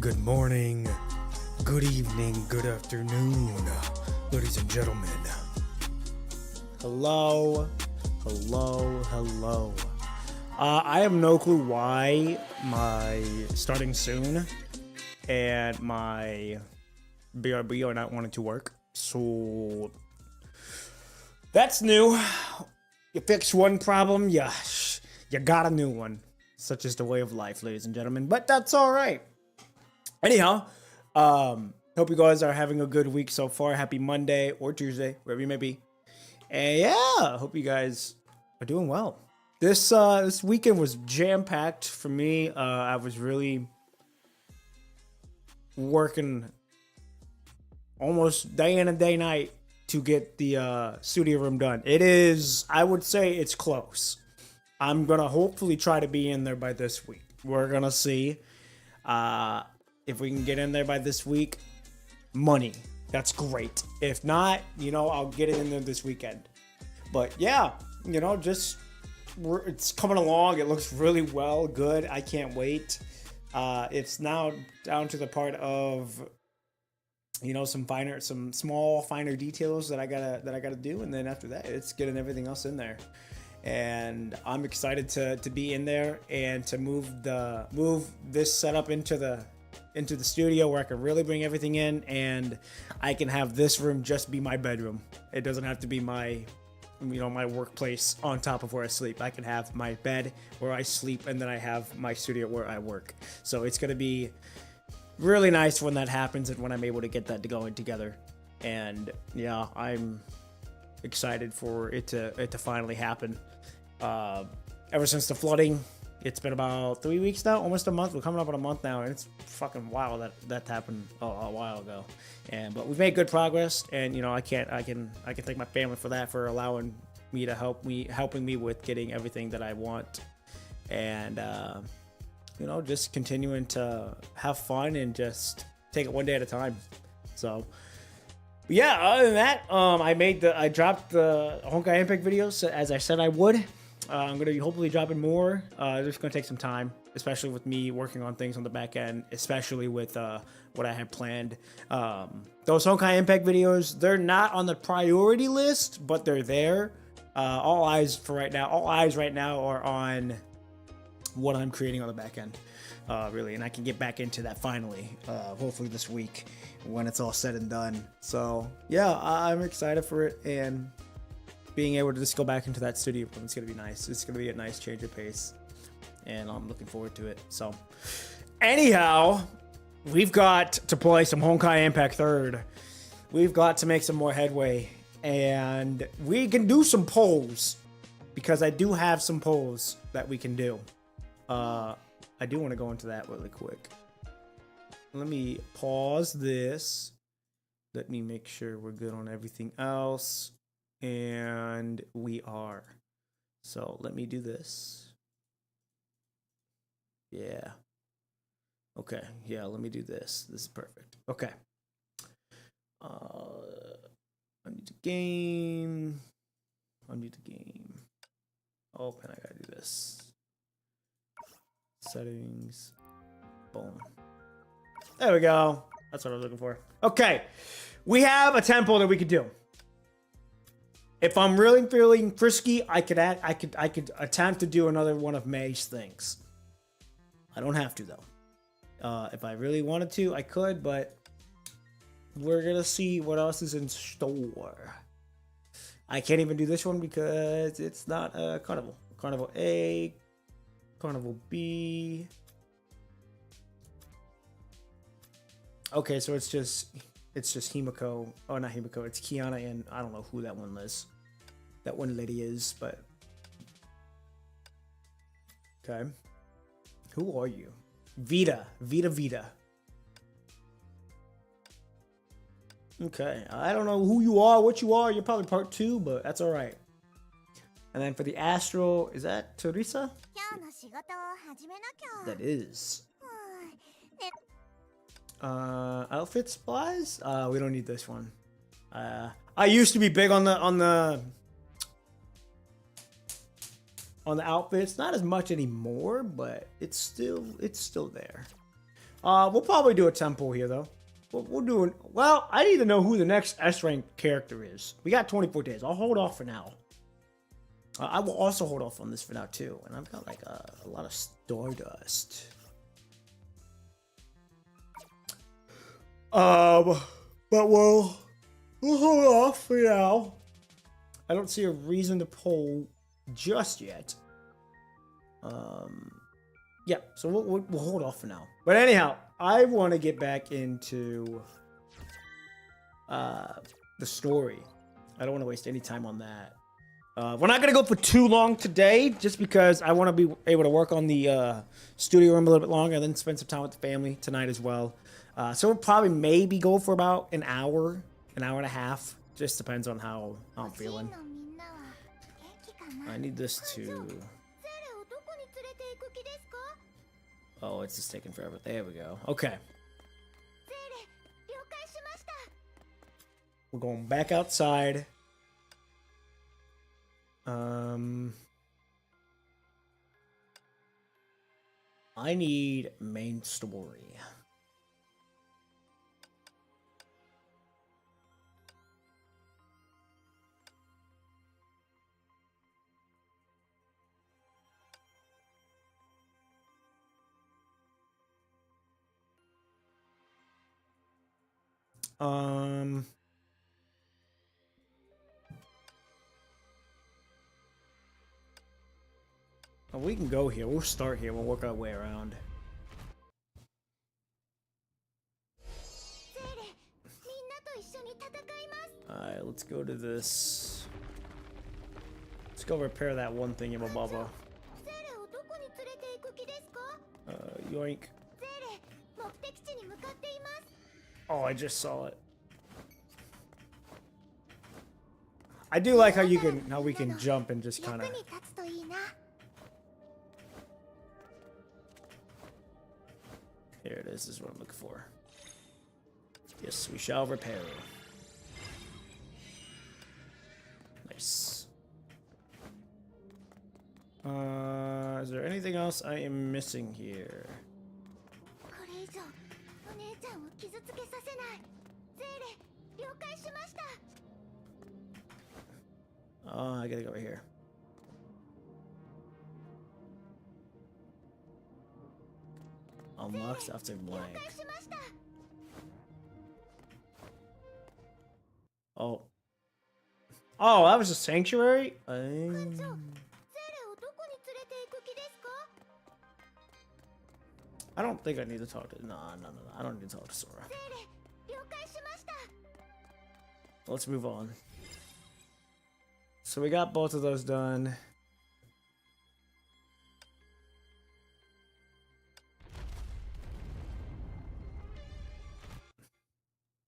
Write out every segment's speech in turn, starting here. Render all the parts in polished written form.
Good morning, good evening, good afternoon, ladies and gentlemen. Hello. I have no clue why my starting soon and my BRB are not wanting to work. So that's new. You fix one problem, you got a new one. Such is the way of life, ladies and gentlemen. But that's all right. Anyhow, hope you guys are having a good week so far. Happy Monday or Tuesday, wherever you may be. And yeah, hope you guys are doing well. This weekend was jam-packed for me. I was really working almost day in and day night to get the studio room done. It is, I would say it's close. I'm gonna hopefully try to be in there by this week. We're gonna see if we can get in there by this week. Money, that's great. If not, I'll get it in there this weekend. But yeah, it's coming along. It looks really good. I can't wait. It's now down to the part of some small finer details that I gotta do, and then after that, it's getting everything else in there. And I'm excited to be in there and to move this setup into the studio where I can really bring everything in, and I can have this room just be my bedroom. It doesn't have to be my workplace on top of where I sleep. I can have my bed where I sleep, and then I have my studio where I work. So it's gonna be really nice when that happens and when I'm able to get that going together. And yeah, I'm excited for it to finally happen. Ever since the flooding, it's been about 3 weeks now, almost a month. We're coming up on a month now, and it's fucking wild that happened a while ago. But we've made good progress, and I can thank my family for that, for allowing me to helping me with getting everything that I want, and just continuing to have fun and just take it one day at a time. So yeah, other than that, I dropped the Honkai Impact videos as I said I would. I'm going to be hopefully dropping more. It's going to take some time, especially with me working on things on the back end, especially with what I have planned. Those Honkai Impact videos, they're not on the priority list, but they're there. All eyes right now are on what I'm creating on the back end, really, and I can get back into that finally, hopefully this week when it's all said and done. So yeah, I'm excited for it, and being able to just go back into that studio, it's going to be nice. It's going to be a nice change of pace, and I'm looking forward to it. So anyhow, we've got to play some Honkai Impact 3rd. We've got to make some more headway, and we can do some polls, because I do have some polls that we can do. I do want to go into that really quick. Let me pause this. Let me make sure we're good on everything else. And we are. So let me do this. Yeah. Okay. Yeah, let me do this. This is perfect. Okay. I need to game. Open. I gotta do this. Settings. Boom. There we go. That's what I was looking for. Okay. We have a tempo that we could do. If I'm really feeling frisky, I could attempt to do another one of May's things. I don't have to though. If I really wanted to, I could, but we're gonna see what else is in store. I can't even do this one because it's not a carnival. Carnival A, Carnival B. Okay, so it's just Himiko. Oh, not Himiko. It's Kiana, and I don't know who that one is. That one lady is, but okay. Who are you? Vita. Okay, I don't know who you are, what you are. You're probably part 2, but that's all right. And then for the Astral, is that Teresa? That is. Outfit supplies? We don't need this one. I used to be big on the outfits, not as much anymore, but it's still there. We'll probably do a temple here, though. We'll do it. Well, I need to know who the next S-rank character is. We got 24 days. I'll hold off for now. I will also hold off on this for now, too. And I've got, like, a lot of Stardust. But we'll hold off for now. I don't see a reason to pull just yet. Yeah, so we'll hold off for now. But anyhow, I want to get back into the story. I don't want to waste any time on that. We're not going to go for too long today, just because I want to be able to work on the studio room a little bit longer, and then spend some time with the family tonight as well. So we'll probably maybe go for about an hour and a half. Just depends on how I'm feeling. I need this to... Oh, it's just taking forever. There we go. Okay. We're going back outside. I need main story. We can go here. We'll start here. We'll work our way around. Alright, let's go to this. Let's go repair that one thing in Baba. Yoink. Oh, I just saw it. I do like how we can jump and just kind of. Here it is. This is what I'm looking for. Yes, we shall repair. Nice. Is there anything else I am missing here? Oh, I gotta go over here. Unlocks after blank. Oh. Oh, that was a sanctuary? I don't think I need to talk to... No. I don't need to talk to Sora. Let's move on. So we got both of those done.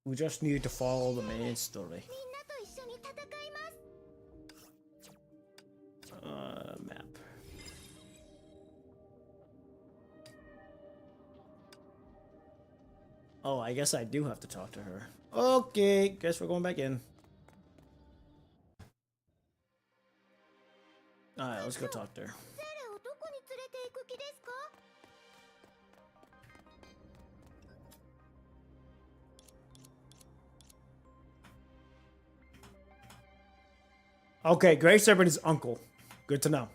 We just need to follow the main story. Map. Oh, I guess I do have to talk to her. Okay, guess we're going back in. Alright, let's go talk to her. Okay, Gray Serpent is uncle. Good to know.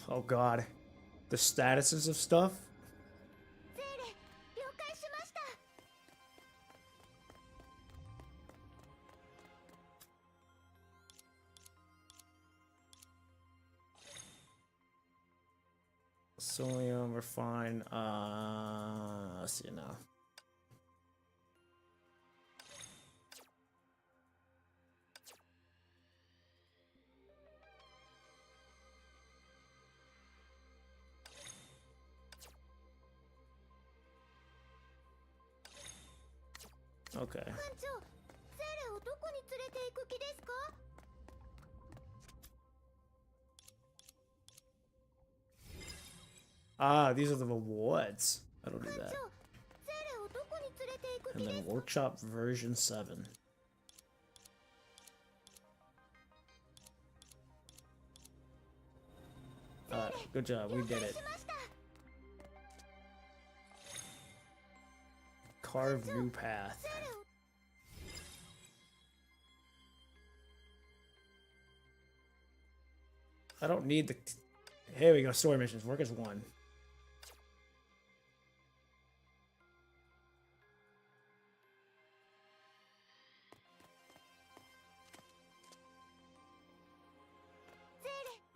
Oh god. The statuses of stuff? Solium, we're fine. Let's see now. Okay. Ah, these are the rewards. I don't do that. And then workshop version 7. Good job, we did it. Carved new path. I don't need the... Here we go, story missions. Work as one.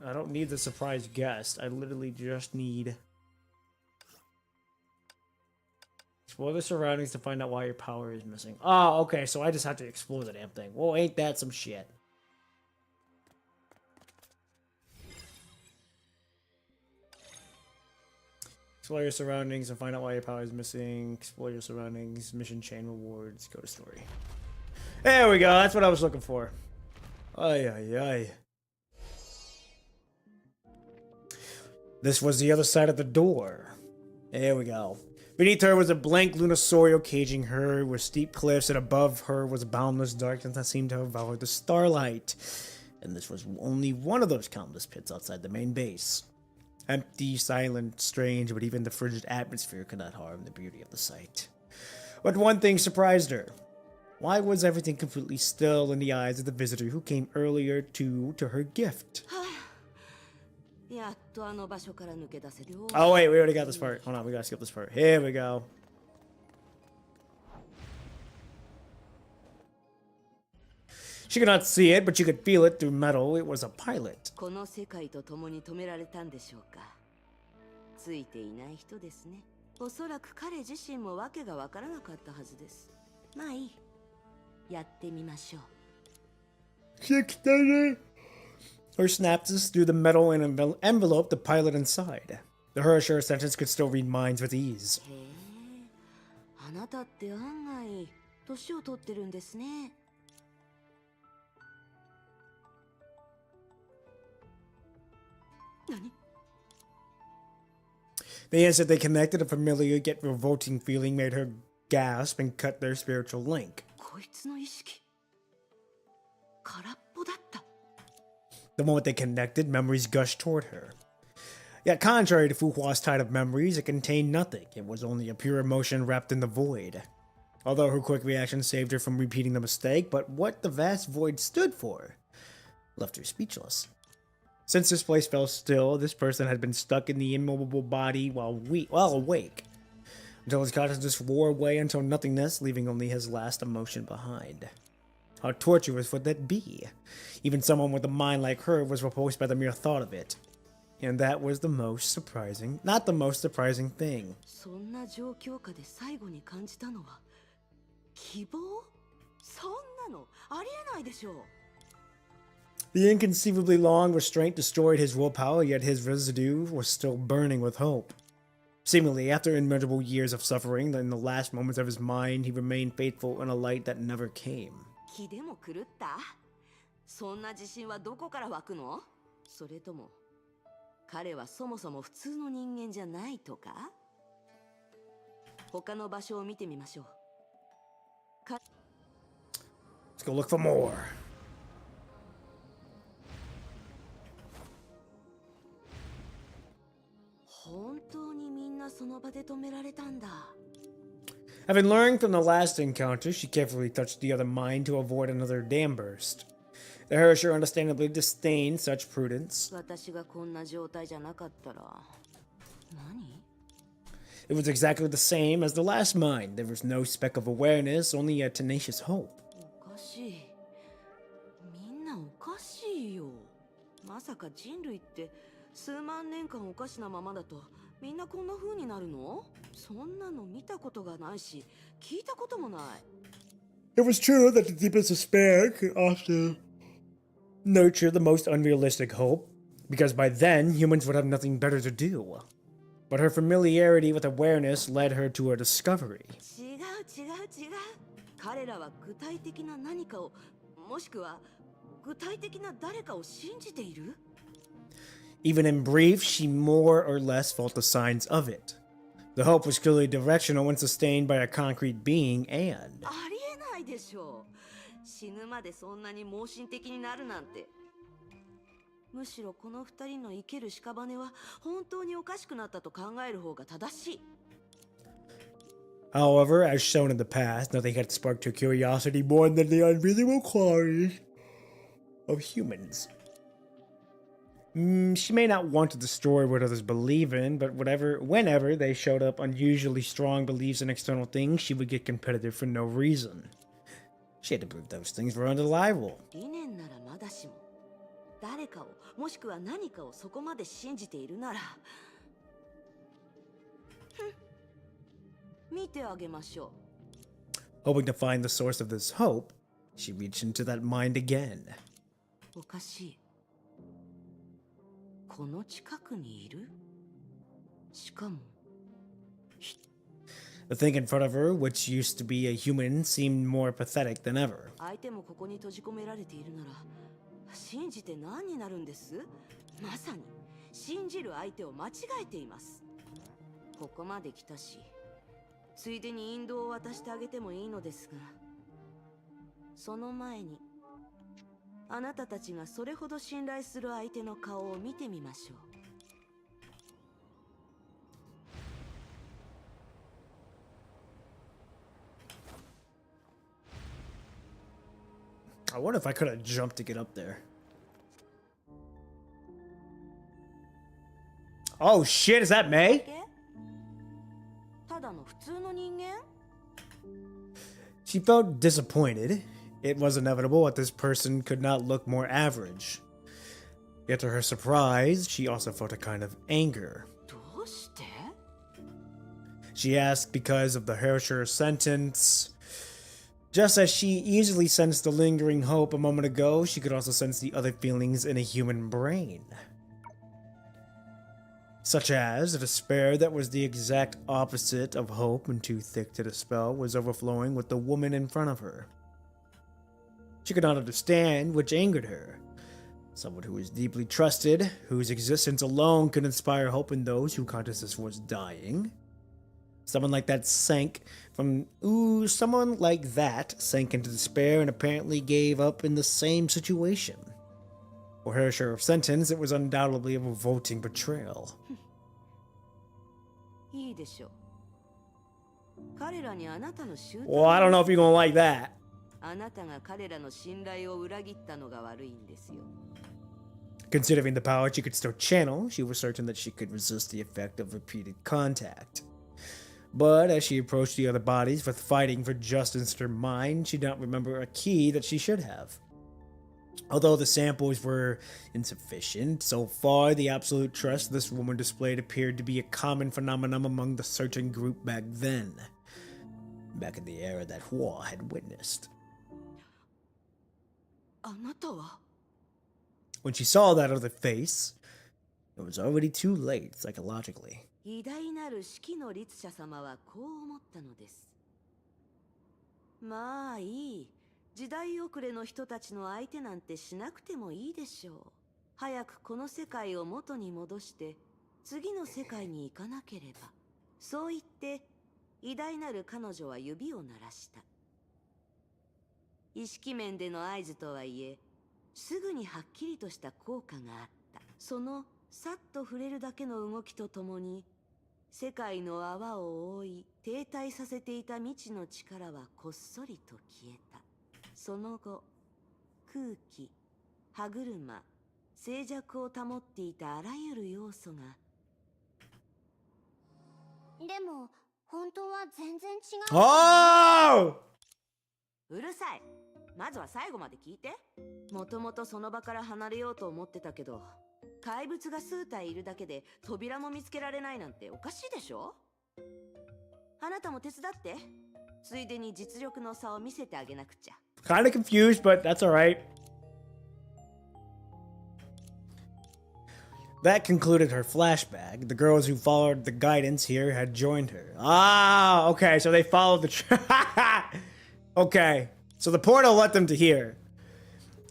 I don't need the surprise guest. I literally just need... Explore the surroundings to find out why your power is missing. Oh, okay, so I just have to explore the damn thing. Well, ain't that some shit? Explore your surroundings and find out why your power is missing. Explore your surroundings. Mission chain rewards. Go to story. There we go. That's what I was looking for. Ay, ay, ay. This was the other side of the door. There we go. Beneath her was a blank Lunasaurial caging her with steep cliffs, and above her was boundless darkness that seemed to devour the starlight. And this was only one of those countless pits outside the main base. Empty, silent, strange, but even the frigid atmosphere could not harm the beauty of the sight. But one thing surprised her. Why was everything completely still in the eyes of the visitor who came earlier to her gift? Oh wait, we already got this part. Hold on, we gotta skip this part. Here we go. She could not see it, but she could feel it through metal. It was a pilot. She extended her synapses through the metal and enveloped the pilot inside. The Herrscher sentence could still read minds with ease. The instant they connected, a familiar yet revolting feeling made her gasp and cut their spiritual link. The moment they connected, memories gushed toward her. Yet contrary to Fu Hua's tide of memories, it contained nothing. It was only a pure emotion wrapped in the void. Although her quick reaction saved her from repeating the mistake, but what the vast void stood for left her speechless. Since this place fell still, this person had been stuck in the immobile body while awake, until his consciousness wore away until nothingness, leaving only his last emotion behind. How torturous would that be? Even someone with a mind like her was repulsed by the mere thought of it. And that was the most surprising, not the most surprising thing. The inconceivably long restraint destroyed his willpower, yet his residue was still burning with hope. Seemingly, after immeasurable years of suffering, in the last moments of his mind, he remained faithful in a light that never came. Let's go look for more. Having learned from the last encounter, she carefully touched the other mind to avoid another dam burst. The Herrscher understandably disdained such prudence. It was exactly the same as the last mind. There was no speck of awareness, only a tenacious hope. It was true that the deepest despair could often nurture the most unrealistic hope, because by then humans would have nothing better to do. But her familiarity with awareness led her to a discovery. Even in brief, she more or less felt the signs of it. The hope was clearly directional and sustained by a concrete being, and... むしろこの二人の生ける屍は本当におかしくなったと考える方が正しい。 However, as shown in the past, nothing had sparked her curiosity more than the unreasonable qualities of humans. She may not want to destroy what others believe in, but whenever they showed up unusually strong beliefs in external things, she would get competitive for no reason. She had to prove those things were undeniable. 理念ならまだしも、誰かをもしくは何かをそこまで信じているなら、見てあげましょう。 Hoping to find the source of this hope, she reached into that mind again. おかしい。この近くにいる？しかも The thing in front of her, which used to be a human, seemed more pathetic than ever. 相手もここに閉じ込められているなら、信じて何になるんです？まさに信じる相手を間違えています。ここまで来たし、ついでに引導を渡してあげてもいいのですが、その前にあなたたちがそれほど信頼する相手の顔を見てみましょう。 I wonder if I could have jumped to get up there. Oh shit, is that May? ただの普通の人間？ She felt disappointed. It was inevitable that this person could not look more average. Yet to her surprise, she also felt a kind of anger. どうして？ She asked because of the Herrscher sentence. Just as she easily sensed the lingering hope a moment ago, she could also sense the other feelings in a human brain. Such as the despair that was the exact opposite of hope and too thick to dispel was overflowing with the woman in front of her. She could not understand, which angered her. Someone who was deeply trusted, whose existence alone could inspire hope in those whose consciousness was dying. Someone like that sank into despair and apparently gave up in the same situation. For her sheriff's sentence, it was undoubtedly a revolting betrayal. いいでしょう。彼らにあなたの集団 Well, I don't know if you're gonna like that. あなたが彼らの信頼を裏切ったのが悪いんですよ。 Considering the power she could still channel, she was certain that she could resist the effect of repeated contact. But as she approached the other bodies with fighting for justice in her mind, she did not remember a key that she should have. Although the samples were insufficient, so far the absolute trust this woman displayed appeared to be a common phenomenon among the searching group back then. Back in the era that Hua had witnessed. あなたは When she saw that other face, it was already too late psychologically. 偉大なる式の律者様はこう思ったのです。まあいい。時代遅れの人たちの相手なんてしなくてもいいでしょう。早くこの世界を元に戻して次の世界に行かなければ。そう言って偉大なる彼女は指を鳴らした。意識面での合図とはいえ、すぐにはっきりとした効果があった。そのさっと触れるだけの動きとともに、世界の泡を覆い停滞させていた未知の力はこっそりと消えた。その後、空気、歯車、静寂を保っていたあらゆる要素が。でも本当は全然違う。Oh! うるさい。まずは最後まで聞いて。もともとその場から離れようと思ってたけど、怪物が数体いるだけで扉も見つけられないなんておかしいでしょ。あなたも手伝って。ついでに実力の差を見せてあげなくちゃ。Kind of confused, but that's alright. That concluded her flashback. The girls who followed the guidance here had joined her. Ah, okay, so they followed the... Okay, so the portal led them to here.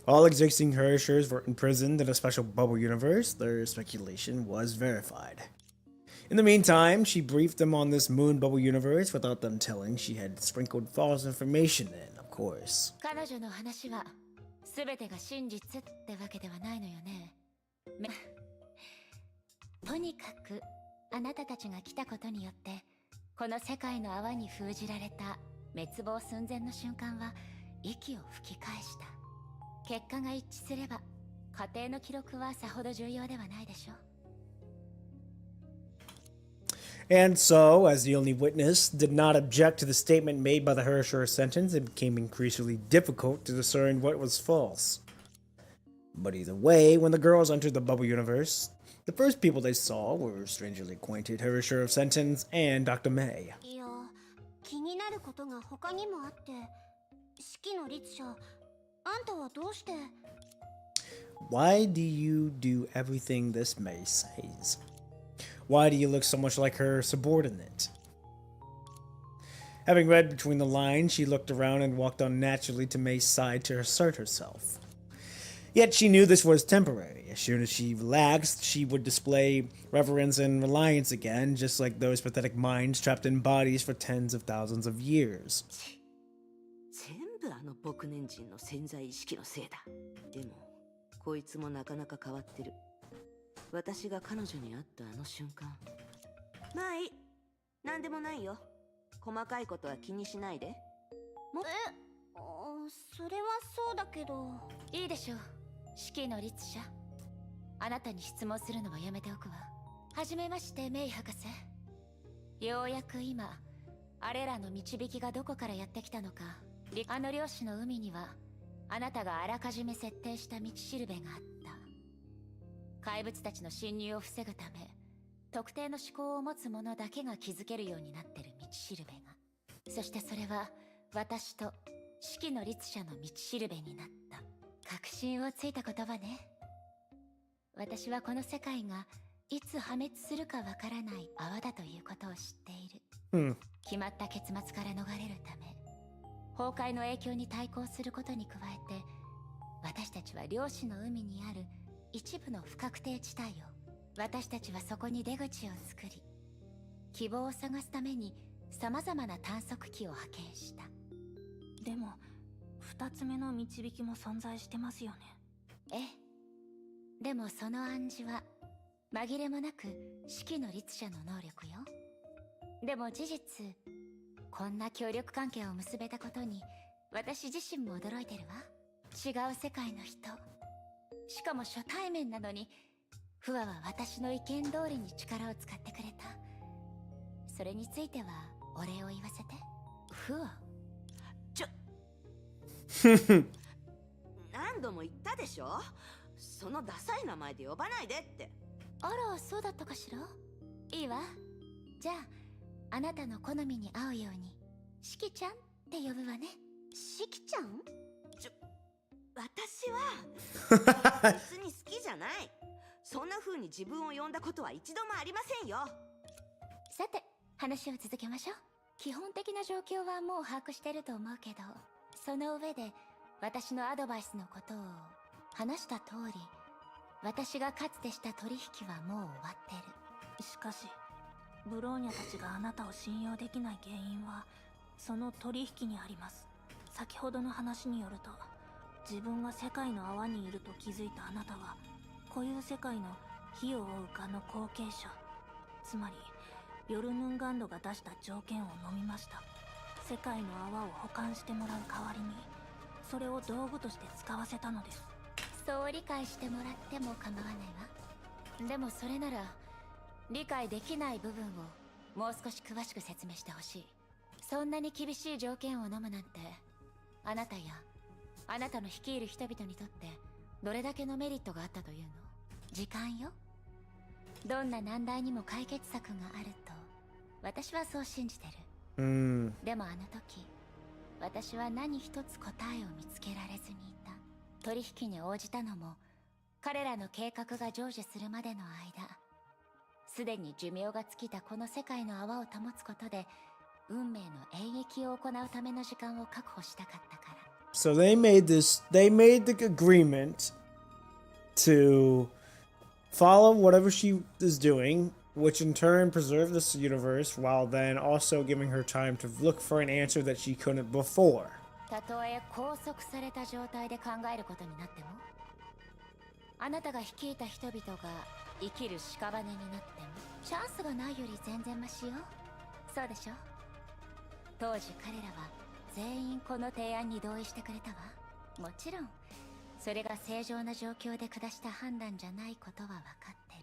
All existing Herschers were imprisoned in a special bubble universe. Their speculation was verified. In the meantime, she briefed them on this moon bubble universe without them telling she had sprinkled false information in, of course. 彼女の話は全てが真実ってわけではないのよね。とにかくあなたたちが来たことによってこの世界の泡に封じられた滅亡寸前の瞬間は息を吹き返した。結果が一致すれば家庭の記録はさほど重要ではないでしょう。And so, as the only witness did not object to the statement made by the Herrscher sentence, it became increasingly difficult to discern what was false. But either way, when the girls entered the bubble universe, the first people they saw were strangely acquainted Herrscher of Sentence and Dr. May. いや、気になることが他にもあって、式の律者、あんたはどうして Why do you do everything this May says? Why do you look so much like her subordinate? Having read between the lines, she looked around and walked on naturally to May's side to assert herself. Yet she knew this was temporary. As soon as she relaxed, she would display reverence and reliance again, just like those pathetic minds trapped in bodies for tens of thousands of years. 全部あの僕年人の潜在意識のせいだ。でもこいつもなかなか変わってる。私が彼女に会ったあの瞬間。まあいい。なんでもないよ。細かいことは気にしないで。それはそうだけど。いいでしょう。式の律者。あなたに質問するのはやめておくわ。はじめまして、メイ博士。ようやく今、あれらの導きがどこからやってきたのか。あの漁師の海には、あなたがあらかじめ設定した道しるべがあった。怪物たちの侵入を防ぐため、特定の思考を持つ者だけが気づけるようになってる道しるべが。そしてそれは、私と式の律者の道しるべになった。確信をついた言葉ね。私はこの世界がいつ破滅するかわからない泡だということを知っている。決まった結末から逃れるため、崩壊の影響に対抗することに加えて、私たちは漁師の海にある一部の不確定地帯を、私たちはそこに出口を作り、希望を探すために様々な探索機を派遣した。でも二つ目の導きも存在してますよね。ええ。でもその暗示は紛れもなく式の律者の能力よ。でも事実、こんな協力関係を結べたことに私自身も驚いてるわ。違う世界の人、しかも初対面なのにフワは私の意見通りに力を使ってくれた。それについてはお礼を言わせて。フワ、何度も言ったでしょ。そのダサい名前で呼ばないでって。あら、そうだったかしら。いいわ。じゃあ、あなたの好みに合うように、しきちゃんって呼ぶわね。しきちゃん？私は別に好きじゃない。そんな風に自分を呼んだことは一度もありませんよ。さて、話を続けましょう。基本的な状況はもう把握してると思うけど、その上で私のアドバイスのことを話した通り、私がかつてした取引はもう終わってる。しかしブローニャたちがあなたを信用できない原因はその取引にあります。先ほどの話によると、自分が世界の泡にいると気づいたあなたは固有世界の火を追う蛾の後継者、つまりヨルヌンガンドが出した条件を飲みました。世界の泡を保管してもらう代わりにそれを道具として使わせたのです。そう理解してもらっても構わないわ。でもそれなら理解できない部分をもう少し詳しく説明してほしい。そんなに厳しい条件を飲むなんて、あなたやあなたの率いる人々にとってどれだけのメリットがあったというの？時間よ。どんな難題にも解決策があると私はそう信じてる。でもあの時、私は何一つ答えを見つけられずにいた。取引に応じたのも彼らの計画が成就するまでの間、すでに寿命が尽きたこの世界の泡を保つことで運命の演疫を行うための時間を確保したかったから。So they made the agreement to follow whatever she is doing, which in turn preserved this universe while then also giving her time to look for an answer that she couldn't before. たとえ拘束された状態で考えることになっても、あなたが率いた人々が生きる屍になってもチャンスがないより全然マシよ。そうでしょ。当時彼らは全員この提案に同意してくれたわ。もちろんそれが正常な状況で下した判断じゃないことは分かってる。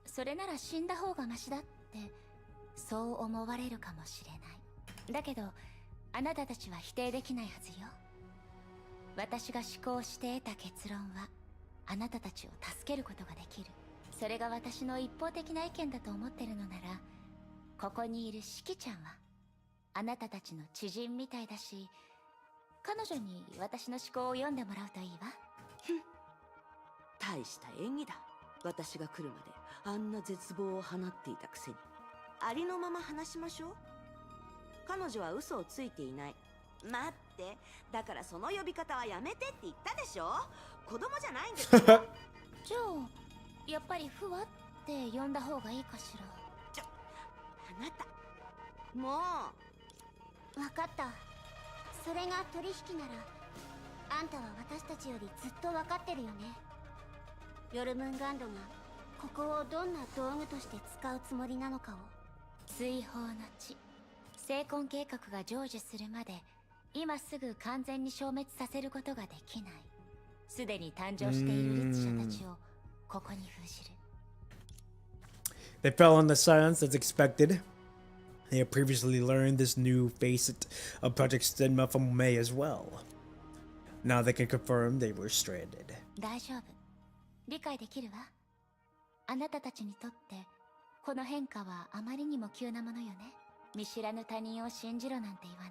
それなら死んだ方がマシだってそう思われるかもしれない。だけどあなたたちは否定できないはずよ。私が思考して得た結論はあなたたちを助けることができる。それが私の一方的な意見だと思ってるのなら、ここにいるシキちゃんはあなたたちの知人みたいだし、彼女に私の思考を読んでもらうといいわ。大した演技だ。私が来るまであんな絶望を放っていたくせに。ありのまま話しましょう。彼女は嘘をついていない。待って、だからその呼び方はやめてって言ったでしょ。子供じゃないんですよ。じゃあやっぱりフワって呼んだ方がいいかしら。あなたもう。分かった。それが取引ならあんたは私たちよりずっと分かってるよね。ヨルムンガンドがここをどんな道具として使うつもりなのかを。追放の地、成婚計画が成就するまで今すぐ完全に消滅させることができない。すでに誕生している律者たちをここに封じる。They fell on the silence as expected. They had previously learned this new facet of Project Stigma from May as well. Now they can confirm they were stranded. 大丈夫。理解できるわ。あなたたちにとってこの変化はあまりにも急なものよね。見知らぬ他人を信じろなんて言わな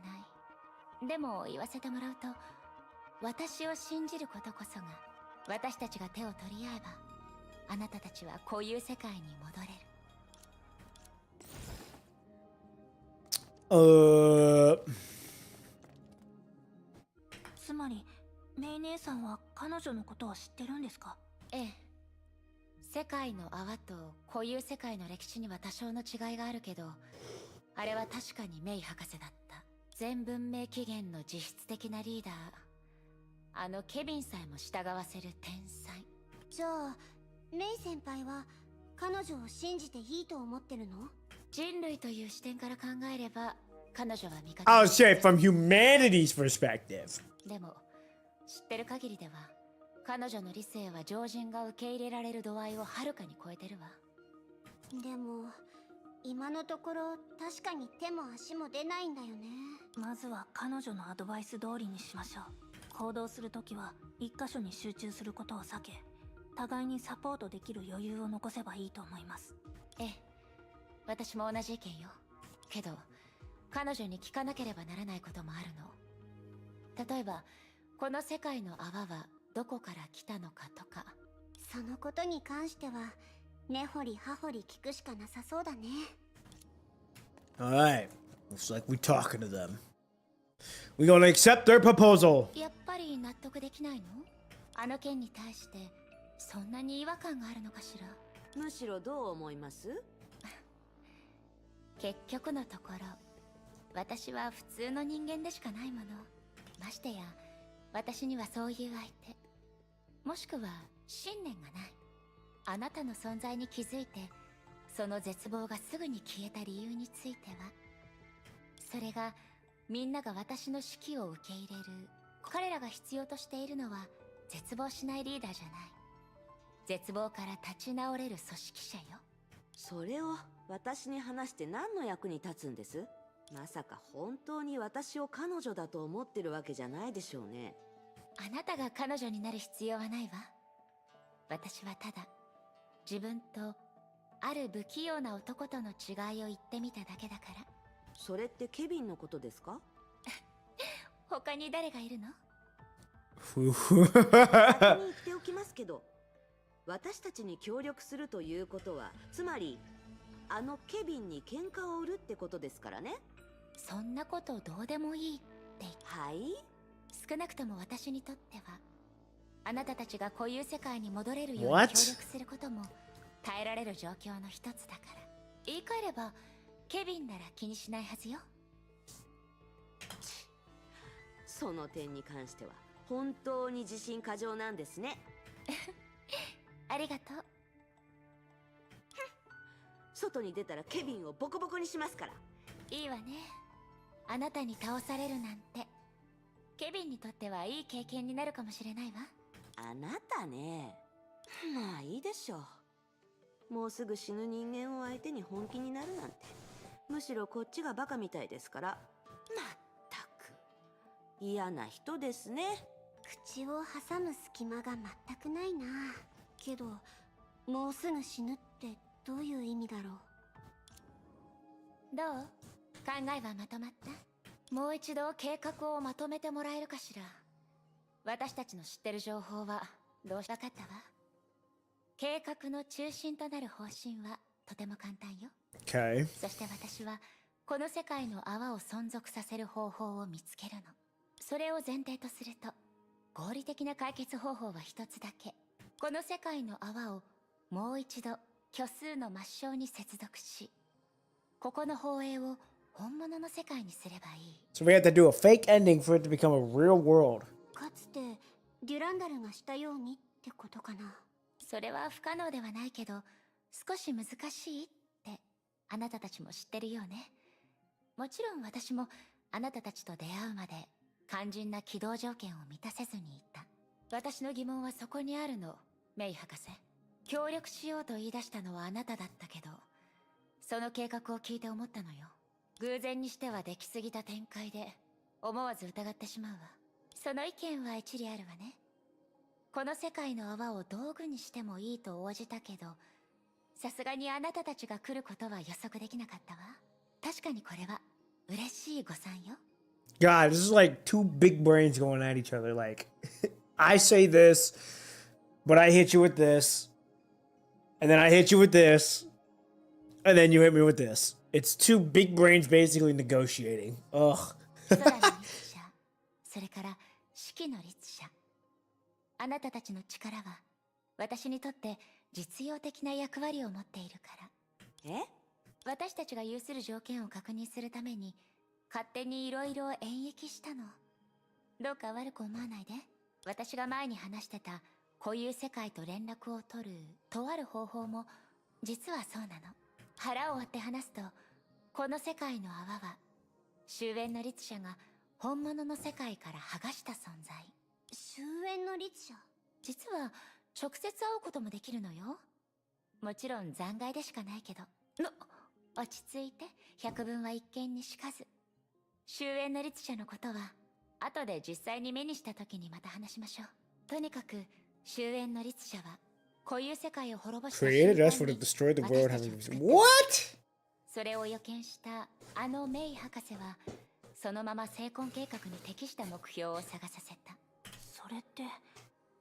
い。でも言わせてもらうと、私を信じることこそが私たちが手を取り合えばあなたたちはこういう世界に戻れる。つまりメイ姉さんは彼女のことを知ってるんですか？ええ。世界の泡と固有世界の歴史には多少の違いがあるけど、あれは確かにメイ博士だった。全文明起源の実質的なリーダー。あのケビンさえも従わせる天才。じゃあメイ先輩は彼女を信じていいと思ってるの？人類という視点から考えれば彼女は味方。 I'll say from humanity's perspective. でも知ってる限りでは彼女の理性は常人が受け入れられる度合いをはるかに超えてるわ。でも今のところ確かに手も足も出ないんだよね。まずは彼女のアドバイス通りにしましょう。行動するときは一箇所に集中することを避け、互いにサポートできる余裕を残せばいいと思います。ええ、私も同じ意見よ。けど彼女に聞かなければならないこともあるの。例えばこの世界の泡はどこから来たのかとか。そのことに関しては根掘り葉掘り聞くしかなさそうだね。 Alright. Looks like we're talking to them. We're gonna accept their proposal. やっぱり納得できないの？あの件に対してそんなに違和感があるのかしら。むしろどう思います？結局のところ私は普通の人間でしかないもの。ましてや私にはそういう相手、もしくは信念がない。あなたの存在に気づいてその絶望がすぐに消えた理由については、それがみんなが私の指揮を受け入れる。彼らが必要としているのは絶望しないリーダーじゃない、絶望から立ち直れる組織者よ。それを私に話して何の役に立つんです？まさか本当に私を彼女だと思ってるわけじゃないでしょうね。あなたが彼女になる必要はないわ。私はただ自分とある不器用な男との違いを言ってみただけだから。それってケビンのことですか？他に誰がいるの？先に言っておきますけど、私たちに協力するということはつまりあのケビンに喧嘩を売るってことですからね。そんなことどうでもいいって言って。はい？少なくとも私にとってはあなたたちがこういう世界に戻れるように協 What？ 力することも耐えられる状況の一つだから。言い換えればケビンなら気にしないはずよ。その点に関しては本当に自信過剰なんですね。ありがとう。外に出たらケビンをボコボコにしますから。いいわね。あなたに倒されるなんてケビンにとってはいい経験になるかもしれないわ。あなたね。まあいいでしょう。もうすぐ死ぬ人間を相手に本気になるなんて、むしろこっちがバカみたいですから。まったく嫌な人ですね。口を挟む隙間が全くないな。けどもうすぐ死ぬってどういう意味だろう。どう？考えはまとまった？もう一度計画をまとめてもらえるかしら。私たちの知ってる情報はどうしわかったわ。計画の中心となる方針はとても簡単よ。Okay. そして私はこの世界の泡を存続させる方法を見つけるの。それを前提とすると合理的な解決方法は一つだけ。この世界の泡をもう一度虚数の末梢に接続し、ここの放映を本物の世界にすればいい。 So we have to do a fake ending for it to become a real world. かつてデュランダルがしたようにってことかな。それは不可能ではないけど少し難しいってあなたたちも知ってるよね。もちろん私もあなたたちと出会うまで肝心な起動条件を満たせずにいた。私の疑問はそこにあるの、メイ博士。協力しようと言い出したのはあなただったけど、その計画を聞いて思ったのよ。偶然にしては出来すぎた展開で思わず疑ってしまうわ。その意見は一理あるわね。この世界の泡を道具にしてもいいと応じたけど、さすがにあなたたちが来ることは予測できなかったわ。確かにこれは嬉しい誤算よ。God, this is like two big brains going at each other. Like, I say this, but I hit you with this, and then I hit you with this, and then you hit me with this. It's two big brains basically negotiating. Ugh. 空の律者、それから四季の律者。あなたたちの力は私にとって実用的な役割を持っているから。え？私たちが有する条件を確認するために勝手にいろいろ演繹したの。どうか悪く思わないで。私が前に話してた固有世界と連絡を取るとある方法も実はそうなの。腹を割って話すと、この世界の泡は終焉の律者が本物の世界から剥がした存在。終焉の律者。実は直接会うこともできるのよ。もちろん残骸でしかないけど。落ち着いて。百聞は一見にしかず。終焉の律者のことは後で実際に目にした時にまた話しましょう。とにかく終焉の律者は固有世界を滅ぼした Created 瞬 us 間 for に to destroy the world 私たち having を作った。 what? それを予見したあのメイ博士はそのまま成婚計画に適した目標を探させた。それって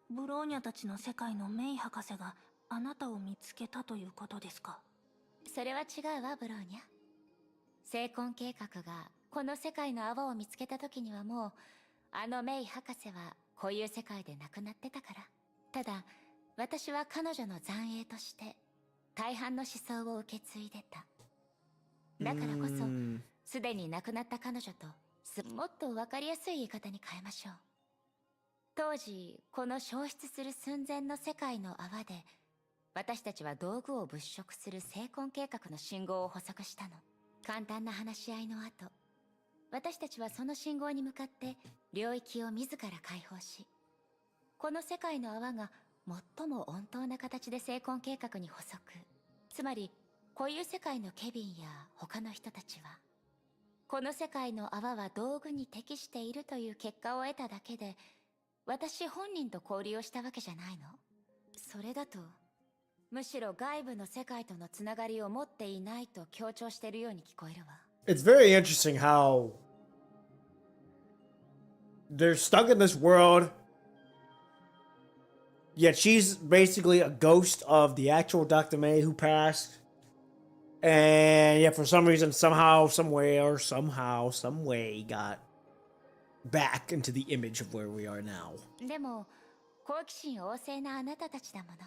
ブローニャたちの世界のメイ博士があなたを見つけたということですか？それは違うわ、ブローニャ。成婚計画がこの世界の泡を見つけた時にはもうあのメイ博士はこういう世界で亡くなってたから。ただ私は彼女の残影として大半の思想を受け継いでた。だからこそすでに亡くなった彼女ともっと分かりやすい言い方に変えましょう。当時この消失する寸前の世界の泡で私たちは道具を物色する成婚計画の信号を捕捉したの。簡単な話し合いの後、私たちはその信号に向かって領域を自ら解放し、この世界の泡が最も穏当な形で成婚計画に補足、つまり固有世界のケビンや他の人たちはこの世界の泡は道具に適しているという結果を得ただけで、私本人と交流をしたわけじゃないの。それだとむしろ外部の世界とのつながりを持っていないと強調しているように聞こえるわ。It's very interesting how they're stuck in this world, yet she's basically a ghost of the actual Dr. May who passed. And yet for some reason, somehow, some way, got back into the image of where we are now. でも好奇心旺盛なあなたたちだもの。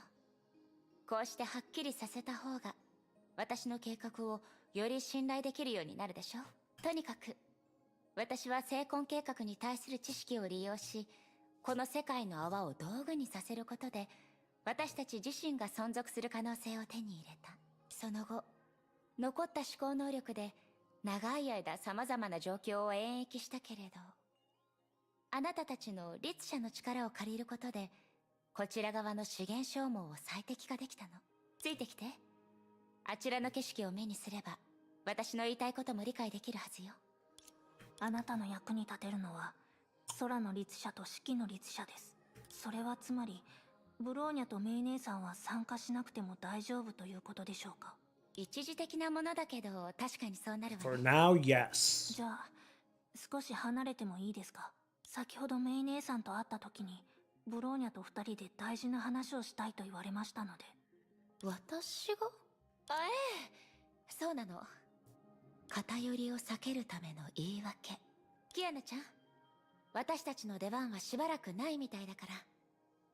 こうしてはっきりさせた方が私の計画をより信頼できるようになるでしょ。とにかく私は成婚計画に対する知識を利用し、この世界の泡を道具にさせることで私たち自身が存続する可能性を手に入れた。その後、残った思考能力で長い間様々な状況を演繹したけれど、あなたたちの律者の力を借りることで、こちら側の資源消耗を最適化できたの。ついてきて。あちらの景色を目にすれば、私の言いたいことも理解できるはずよ。あなたの役に立てるのは空の律者と四季の律者です。それはつまりブローニャとメイ姉さんは参加しなくても大丈夫ということでしょうか。一時的なものだけど、確かにそうなるわ For ね。 now, yes. じゃあ少し離れてもいいですか。先ほどメイ姉さんと会った時にブローニャと二人で大事な話をしたいと言われましたので。私が？あ、ええ、そうなの。偏りを避けるための言い訳。キアナちゃん、私たちの出番はしばらくないみたいだから、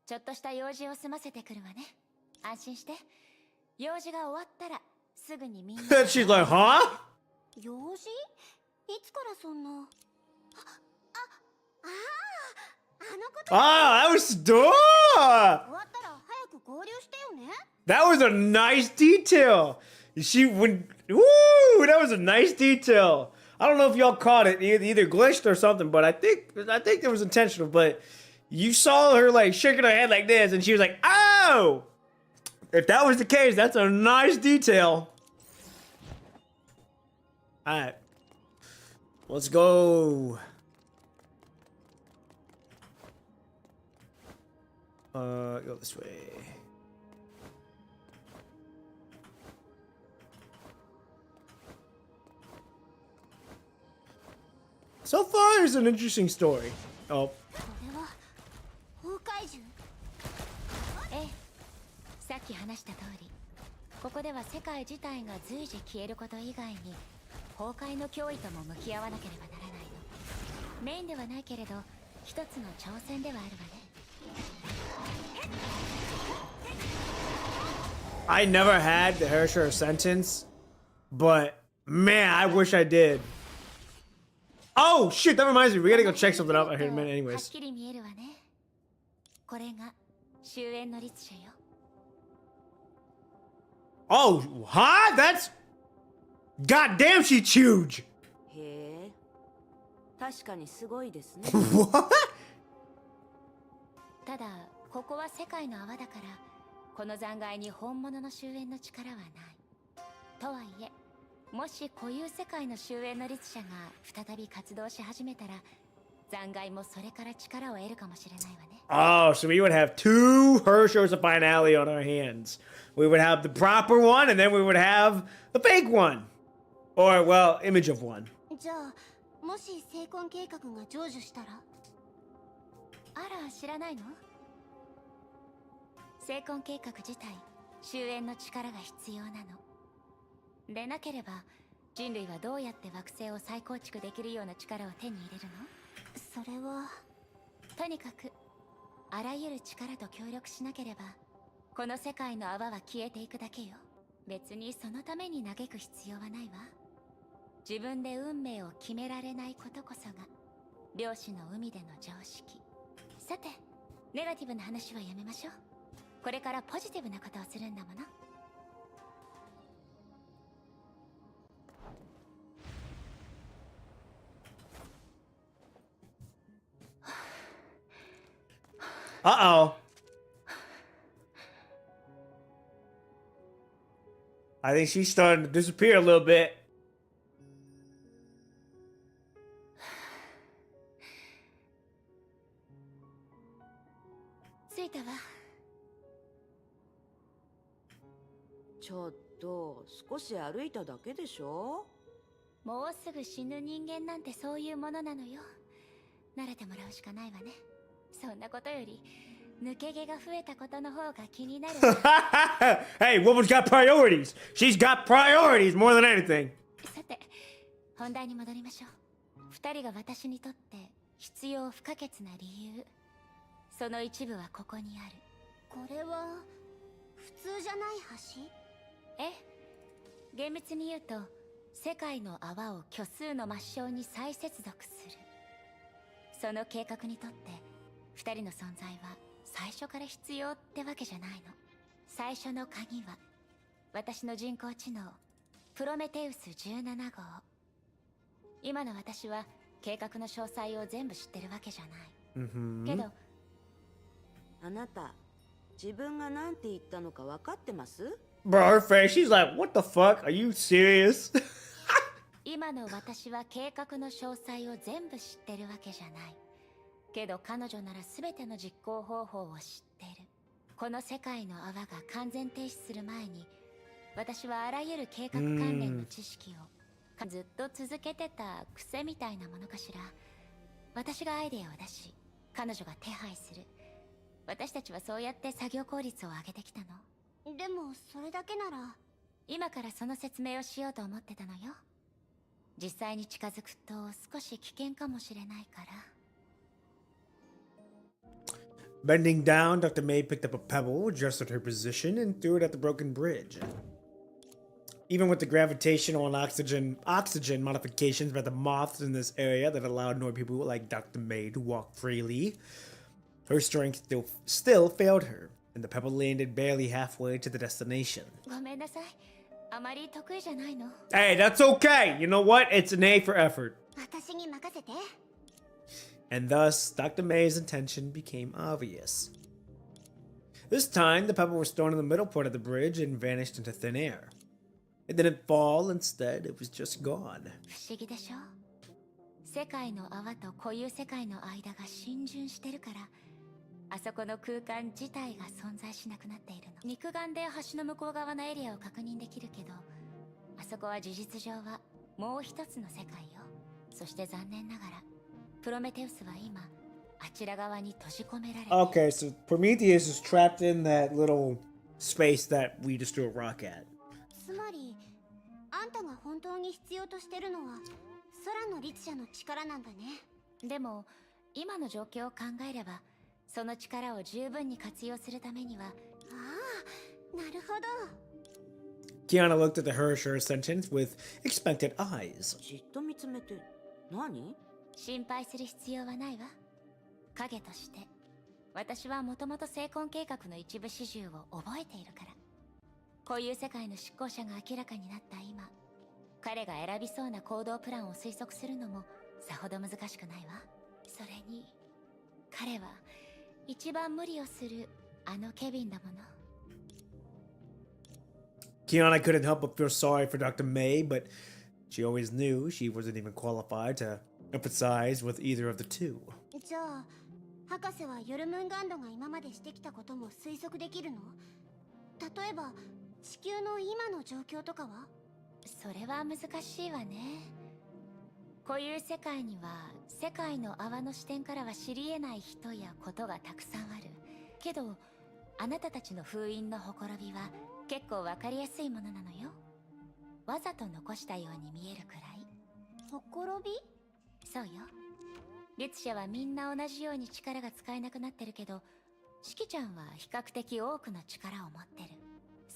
ちょっとした用事を済ませてくるわね。安心して。用事が終わったらすぐにみんなShe's like, huh? 用事？いつからそんな。あのこと。 Ah, that was dope. 終わったら早く合流してよね。 That was a nice detail. She when ooh, that was a nice detail. I don't know if y'all caught it, either glitched or something, but I think it was intentional. But you saw her like shaking her head like this, and she was like, "Oh!" If that was the case, that's a nice detail. All right, let's go. Go this way. So far, it's an interesting story. Oh, これは崩壊獣。ええ、さっき話した通り、ここでは世界自体が随時消えること以外に崩壊の脅威とも向き合わなければならないの。メインではないけれど、一つの挑戦ではあるわね。I never had the Herrscher sentence, but man, I wish I did. Oh shit, that reminds me. We gotta go check something out here in a minute, はっ anyways. きり見えるわね。これが終焉の律者よ。Oh, huh? That's goddamn. She's huge. へえ、確かにすごいですね。What? ただ、ここは世界の泡だから、この残骸に本物の終焉の力はない。とはいえ、もし固有世界の終焉の律者が再び活動し始めたら、残骸もそれから力を得るかもしれないわね。Oh, so we would have two Herschels of finale on our hands. We would have the proper one, and then we would have the fake one. Or, well, image of one. じゃあもし成婚計画が成就したら。あら、知らないの？成婚計画自体、終焉の力が必要なの。でなければ、人類はどうやって惑星を再構築できるような力を手に入れるの？それは。とにかく、あらゆる力と協力しなければ、この世界の泡は消えていくだけよ。別にそのために嘆く必要はないわ。自分で運命を決められないことこそが、漁師の海での常識。さて、ネガティブな話はやめましょう。これからポジティブなことをするんだもの。Uh-oh. I think she's starting to disappear a little bit. 着いたわ。ちょっと少し歩いただけでしょ。もうすぐ死ぬ人間なんてそういうものなのよ。慣れてもらうしかないわね。そんなことより、抜け毛が増えたことの方が気になるわ。Hey, woman's got priorities. She's got priorities more than anything. さて、本題に戻りましょう。二人が私にとって必要不可欠な理由。その一部はここにある。これは普通じゃない橋？ええ、厳密に言うと、世界の泡を虚数の抹消に再接続する。その計画にとって、二人の存在は最初から必要ってわけじゃないの。最初の鍵は私の人工知能プロメテウス17号。今の私は計画の詳細を全部知ってるわけじゃない。けどあなた自分が何て言ったのか分かってます？ Bro, her face, she's like, what the fuck? Are you serious? 今の私は計画の詳細を全部知ってるわけじゃない。けど彼女なら全ての実行方法を知ってる。この世界の泡が完全停止する前に、私はあらゆる計画関連の知識をずっと続けてた癖みたいなものかしら。私がアイデアを出し、彼女が手配する。私たちはそうやって作業効率を上げてきたの。でもそれだけなら。今からその説明をしようと思ってたのよ。実際に近づくと少し危険かもしれないから。Bending down, Dr. May picked up a pebble, adjusted her position, and threw it at the broken bridge. Even with the gravitational and oxygen modifications by the moths in this area that allowed normal people like Dr. May to walk freely, her strength still failed her, and the pebble landed barely halfway to the destination. ごめんなさい。あまり得意じゃないの。Hey, that's okay! You know what? It's an A for effort. 私に任せて。And thus, Dr. May's intention became obvious. This time, the pebble was thrown in the middle part of the bridge and vanished into thin air. It didn't fall, instead, it was just gone. 不思議でしょ？世界の泡と固有世界の間が浸潤してるから、あそこの空間自体が存在しなくなっているの。肉眼で橋の向こう側のエリアを確認できるけど、あそこは事実上はもう一つの世界よ。そして残念ながら、プロメテウスは今、あちら側に閉じ込められている。Okay, so Prometheus is trapped in that little space that we just threw a rock at. つまりあんたが本当に必要としてるのは空の律者の力なんだね。でも、今の状況を考えれば、その力を十分に活用するためには。ああ、なるほど。Kiana looked at the Hersher sentence with expectant eyes. じっと見つめて何？心配する必要はないわ。影として私はもともと成婚計画の一部始終を覚えているから。こういう世界の執行者が明らかになった今、彼が選びそうな行動プランを推測するのもさほど難しくないわ。それに彼は一番無理をするあのケビンだもの。Kiana couldn't help but feel sorry for Dr. May, but she always knew she wasn't even qualified to empathize with either of the two. じゃあ博士はヨルムンガンドが今までしてきたことも推測できるの？例えば地球の今の状況とかは？それは難しいわね。こういう世界には世界の泡の視点からは知り得ない人やことがたくさんある。けどあなたたちの封印のほころびは結構わかりやすいものなのよ。わざと残したように見えるくらい。ほころび？そうよ。律者はみんな同じように力が使えなくなってるけど、シキちゃんは比較的多くの力を持ってる。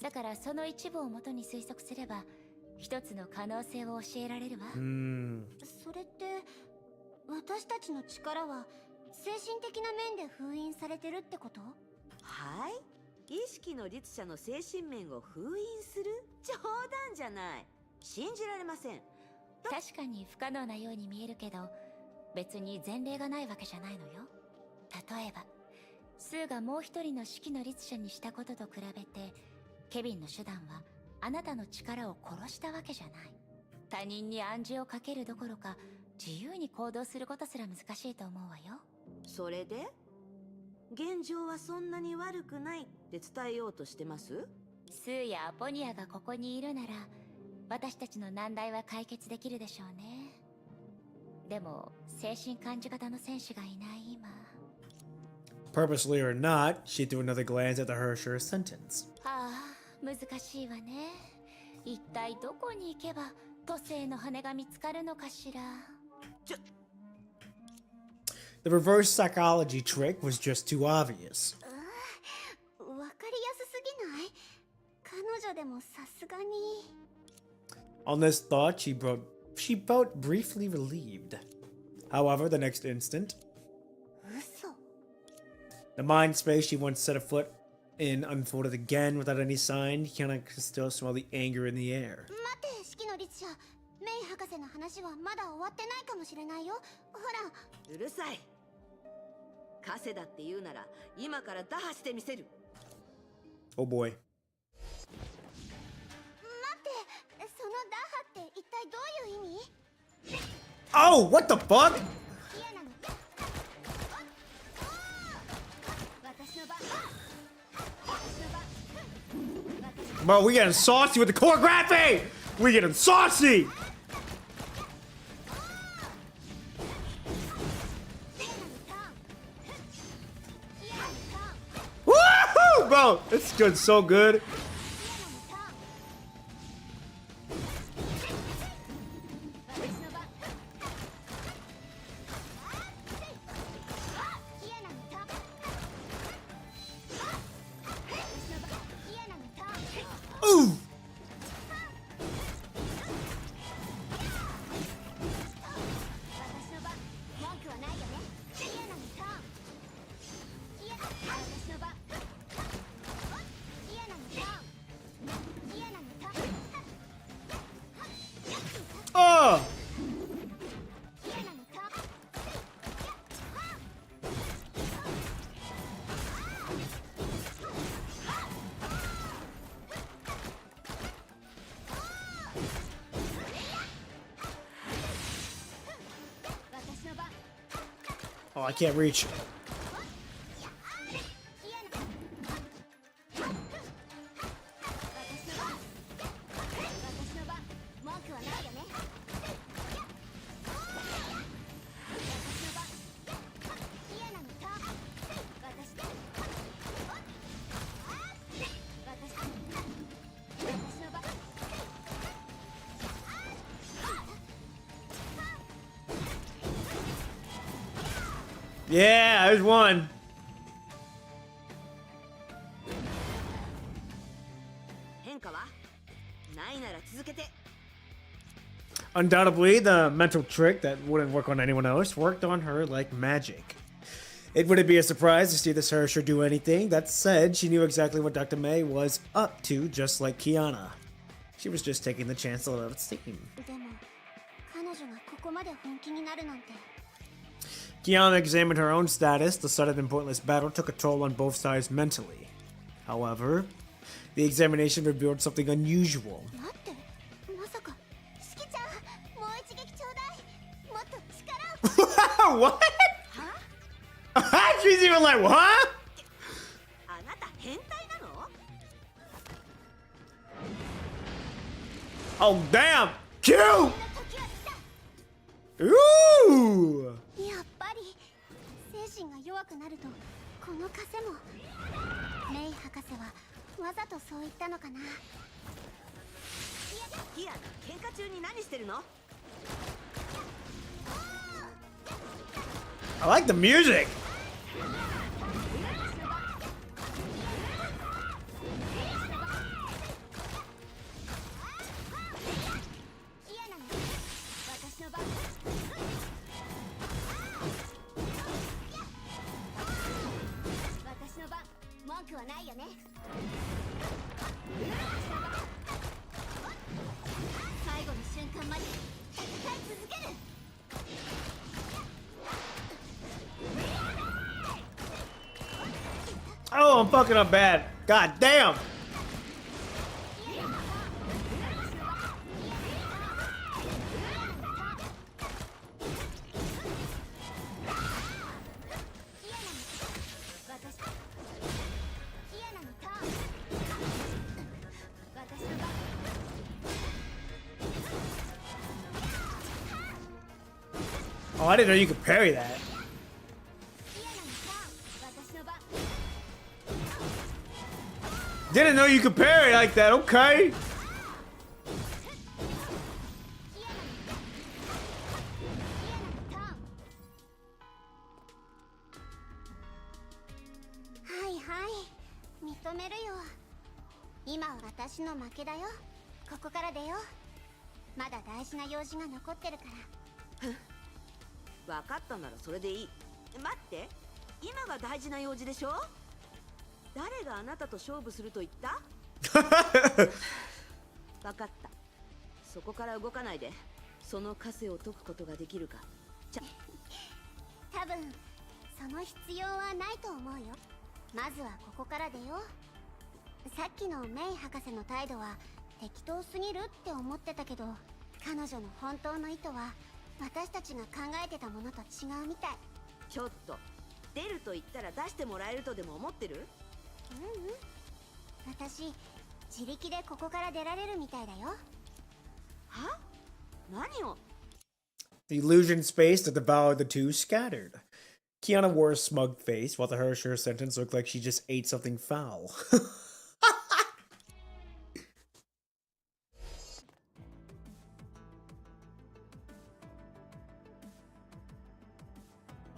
だからその一部をもとに推測すれば一つの可能性を教えられるわ。それって私たちの力は精神的な面で封印されてるってこと？はい、意識の律者の精神面を封印する？冗談じゃない。信じられません。確かに不可能なように見えるけど、別に前例がないわけじゃないのよ。例えばスーがもう一人の式の律者にしたことと比べて、ケビンの手段はあなたの力を殺したわけじゃない。他人に暗示をかけるどころか自由に行動することすら難しいと思うわよ。それで現状はそんなに悪くないって伝えようとしてます？スーやアポニアがここにいるなら私たちの難題は解決できるでしょうね。でも精神感じ方の戦士がいない今。Purposely or not, she threw another glance at the Hersher sentence. ああ、難しいわね。一体どこに行けば都政の羽が見つかるのかしら。The reverse psychology trick was just too obvious. わかりやすすぎない？彼女でもさすがに。On this thought, she felt briefly relieved. However, the next instant, 嘘。The mind space she once set a foot in unfolded again without any sign. Kiana could still smell the anger in the air. 待って四季の律者、メイ博士の話はまだ終わってないかもしれないよ。ほら。うるさい。カセだって言うなら今から打破してみせる。 Oh boy. 待って、その打破って一体どういう意味？ Oh, what the fuck? 嫌なの。私の番。 Bro, we getting saucy with the choreography! We getting saucy! Woohoo! Bro, it's good, so good. Ooh! Oh! Oh, I can't reach. Yeah, there's one. Undoubtedly, the mental trick that wouldn't work on anyone else worked on her like magic. It wouldn't be a surprise to see this Herrscher do anything. That said, she knew exactly what Dr. May was up to, just like Kiana. She was just taking the chance to let out steam. Kiana examined her own status. The sudden and pointless battle took a toll on both sides mentally. However, the examination revealed something unusual. What? She's even like, what? Oh, damn! Cute! Ooh! やっぱり精神が弱くなるとこの枷も。メイ博士はわざとそう言ったのかな。キア、喧嘩中に何してるの？ I like the music. Oh, I'm fucking up bad. God damn. Oh, I didn't know you could parry that. Didn't know you could parry like that, okay. Hi, hi. 認めるよ。今は私の負けだよ。ここから出よう。まだ大事な用事が残ってるから。分かったならそれでいい。待って、今が大事な用事でしょ。誰があなたと勝負すると言った？分かった。そこから動かないで、その枷を解くことができるか。多分その必要はないと思うよ。まずはここからでよ。さっきのメイ博士の態度は適当すぎるって思ってたけど、彼女の本当の意図は私たちが考えてたものと違うみたい。ちょっと、出ると言ったら出してもらえるとでも思ってる？私自力でここから出られるみたいだよ。は？何を？ The illusion space that devoured the two scattered. Kiana wore a smug face, while the Hershey sentence looked like she just ate something foul.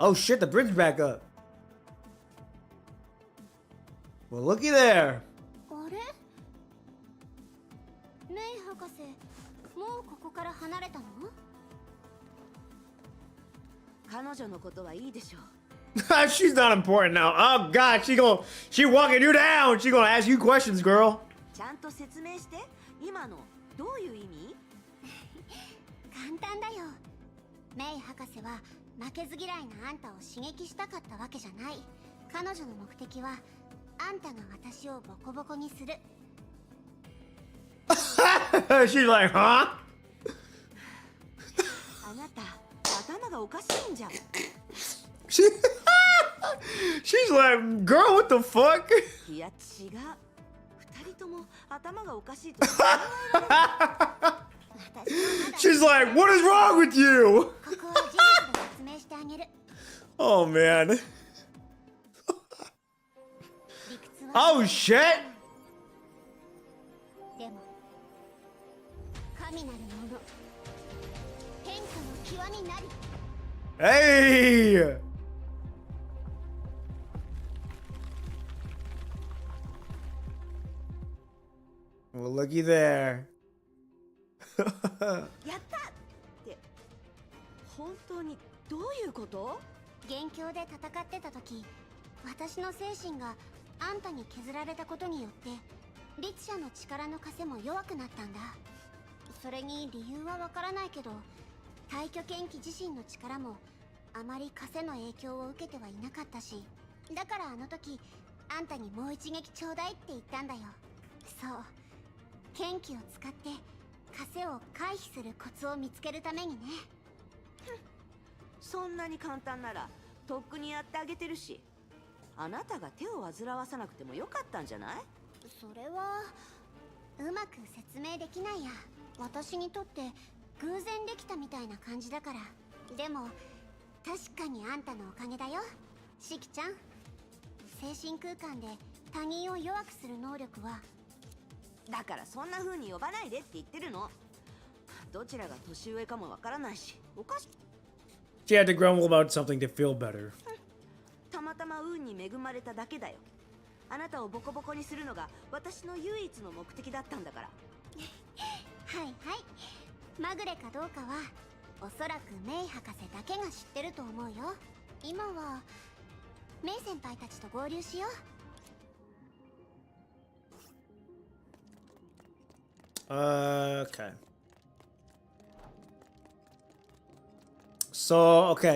Oh shit, the bridge back up. Well, looky there. あれ？メイ博士、もうここから離れたの？彼女のことはいいでしょう。She's not important now. Oh god, she walking you down. She gonna ask you questions, girl. ちゃんと説明して。今のどういう意味？簡単だよ。メイ博士は負けず嫌いなあんたを刺激したかったわけじゃない。彼女の目的はあんたが私をボコボコにする。She's like, huh? あなた頭がおかしいんじゃん。She's like, girl, what the fuck? いや違う。二人とも頭がおかしいと考えられない。She's like, what is wrong with you? ここは事実で説明してあげる。Oh man. 理屈は Oh shit. でも神なるもの、変化の極みなり。 Hey. Well, looky there. やったって本当にどういうこと？元凶で戦ってた時、私の精神があんたに削られたことによって律者の力の枷も弱くなったんだ。それに理由はわからないけど、大挙剣気自身の力もあまり枷の影響を受けてはいなかったし、だからあの時あんたにもう一撃ちょうだいって言ったんだよ。そう、剣気を使って枷を回避するコツを見つけるためにね。そんなに簡単ならとっくにやってあげてるし、あなたが手を煩わさなくてもよかったんじゃない？それはうまく説明できないや。私にとって偶然できたみたいな感じだから。でも確かにあんたのおかげだよ、シキちゃん。精神空間で他人を弱くする能力は。だからそんな風に呼ばないでって言ってるの。どちらが年上かもわからないし、おかしい。 She had to grumble about something to feel better. たまたま運に恵まれただけだよ。あなたをボコボコにするのが私の唯一の目的だったんだから。はいはい、まぐれかどうかはおそらくメイ博士だけが知ってると思うよ。今はメイ先輩たちと合流しよう。Okay.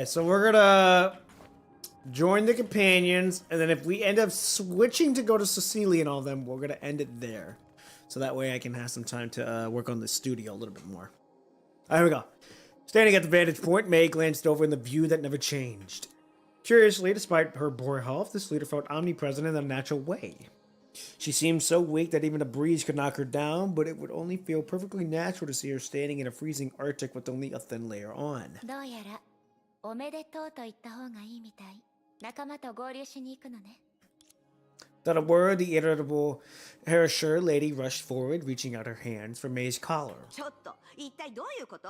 So we're gonna join the companions, and then if we end up switching to go to Cecilia and all of them, we're gonna end it there. So that way I can have some time to work on the studio a little bit more. All right, here we go. Standing at the vantage point, May glanced over in the view that never changed. Curiously, despite her poor health, this leader felt omnipresent in a natural way. She seemed so weak that even a breeze could knock her down, but it would only feel perfectly natural to see her standing in a freezing Arctic with only a thin layer on. どうやらおめでとうと言った方がいいみたい。仲間と合流しに行くのね。 Without a word, the irritable Hershey lady rushed forward, reaching out her hands for May's collar. ちょっと一体どういうこと？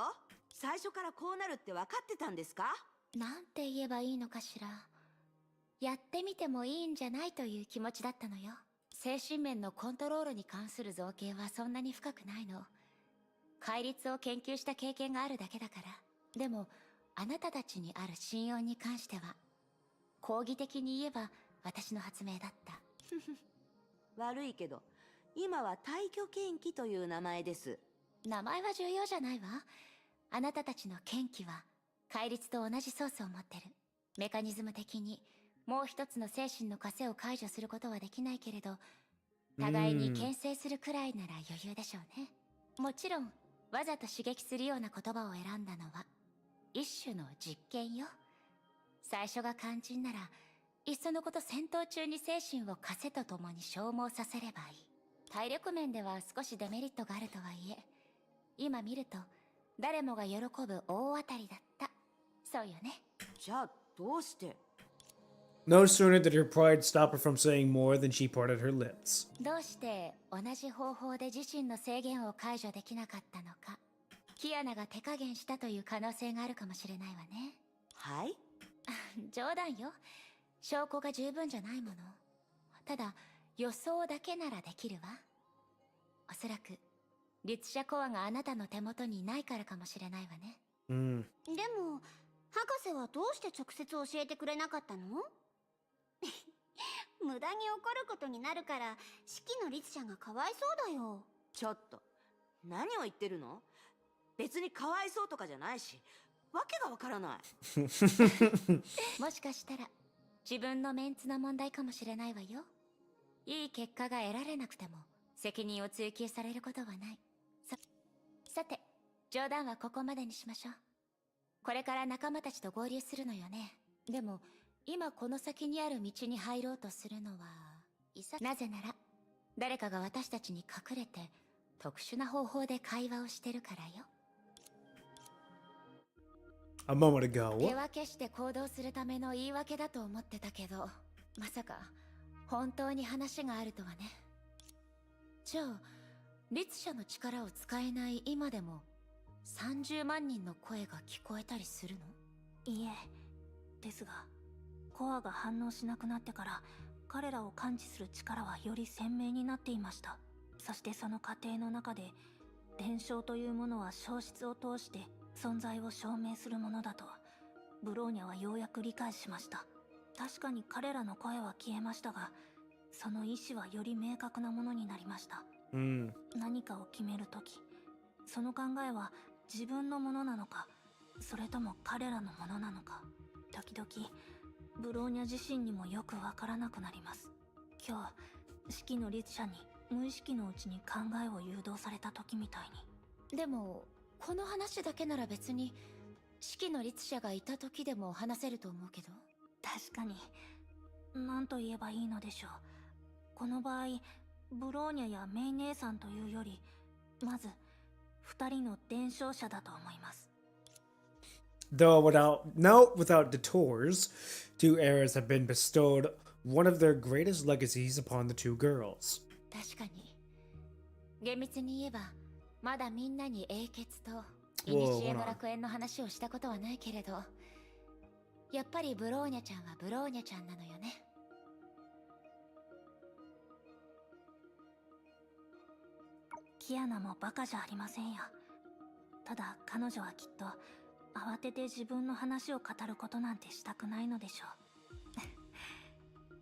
最初からこうなるって分かってたんですか？なんて言えばいいのかしら。やってみてもいいんじゃないという気持ちだったのよ。精神面のコントロールに関する造形はそんなに深くないの。戒律を研究した経験があるだけだから。でもあなたたちにある信用に関しては講義的に言えば私の発明だった。悪いけど、今は退去剣気という名前です。名前は重要じゃないわ。あなたたちの剣気は戒律と同じソースを持ってる。メカニズム的にもう一つの精神の枷を解除することはできないけれど、互いに牽制するくらいなら余裕でしょうね。もちろんわざと刺激するような言葉を選んだのは一種の実験よ。最初が肝心ならいっそのこと戦闘中に精神を枷とともに消耗させればいい。体力面では少しデメリットがあるとはいえ、今見ると誰もが喜ぶ大当たりだった。そうよね。じゃあどうして？ No sooner did her pride stop her from saying more than she parted her lips. どうして同じ方法で自身の制限を解除できなかったのか。キアナが手加減したという可能性があるかもしれないわね。はい？冗談よ。証拠が十分じゃないもの。ただ予想だけならできるわ。おそらく律者コアがあなたの手元にないからかもしれないわね。でも博士はどうして直接教えてくれなかったの？無駄に怒ることになるから式の律者がかわいそうだよ。ちょっと、何を言ってるの？別にかわいそうとかじゃないし、わけがわからない。もしかしたら自分のメンツの問題かもしれないわよ。いい結果が得られなくても責任を追及されることはない。さて、冗談はここまでにしましょう。これから仲間たちと合流するのよね。でも今この先にある道に入ろうとするのはなぜなら誰かが私たちに隠れて特殊な方法で会話をしてるからよ。A moment ago. 手分けして行動するための言い訳だと思ってたけど、まさか本当に話があるとはね。じゃあ律者の力を使えない今でも30万人の声が聞こえたりするの？いえ、ですがコアが反応しなくなってから彼らを感知する力はより鮮明になっていました。そしてその過程の中で伝承というものは消失を通して存在を証明するものだとブローニャはようやく理解しました。確かに彼らの声は消えましたが、その意志はより明確なものになりました。何かを決めるとき、その考えは自分のものなのか、それとも彼らのものなのか、時々ブローニャ自身にもよくわからなくなります。今日式の律者に無意識のうちに考えを誘導された時みたいに。でもこの話だけなら別に式の律者がいた時でも話せると思うけど。確かに、何と言えばいいのでしょう。この場合ブローニャやメイ姉さんというより、まず二人の伝承者だと思います。Though without detours, two eras have been bestowed one of their greatest legacies upon the two girls. 確かに厳密に言えばまだみんなに英傑と古の楽園の話をしたことはないけれど、やっぱりブローニャちゃんはブローニャちゃんなのよね。キアナもバカじゃありませんよ。ただ彼女はきっと慌てて自分の話を語ることなんてしたくないのでしょう。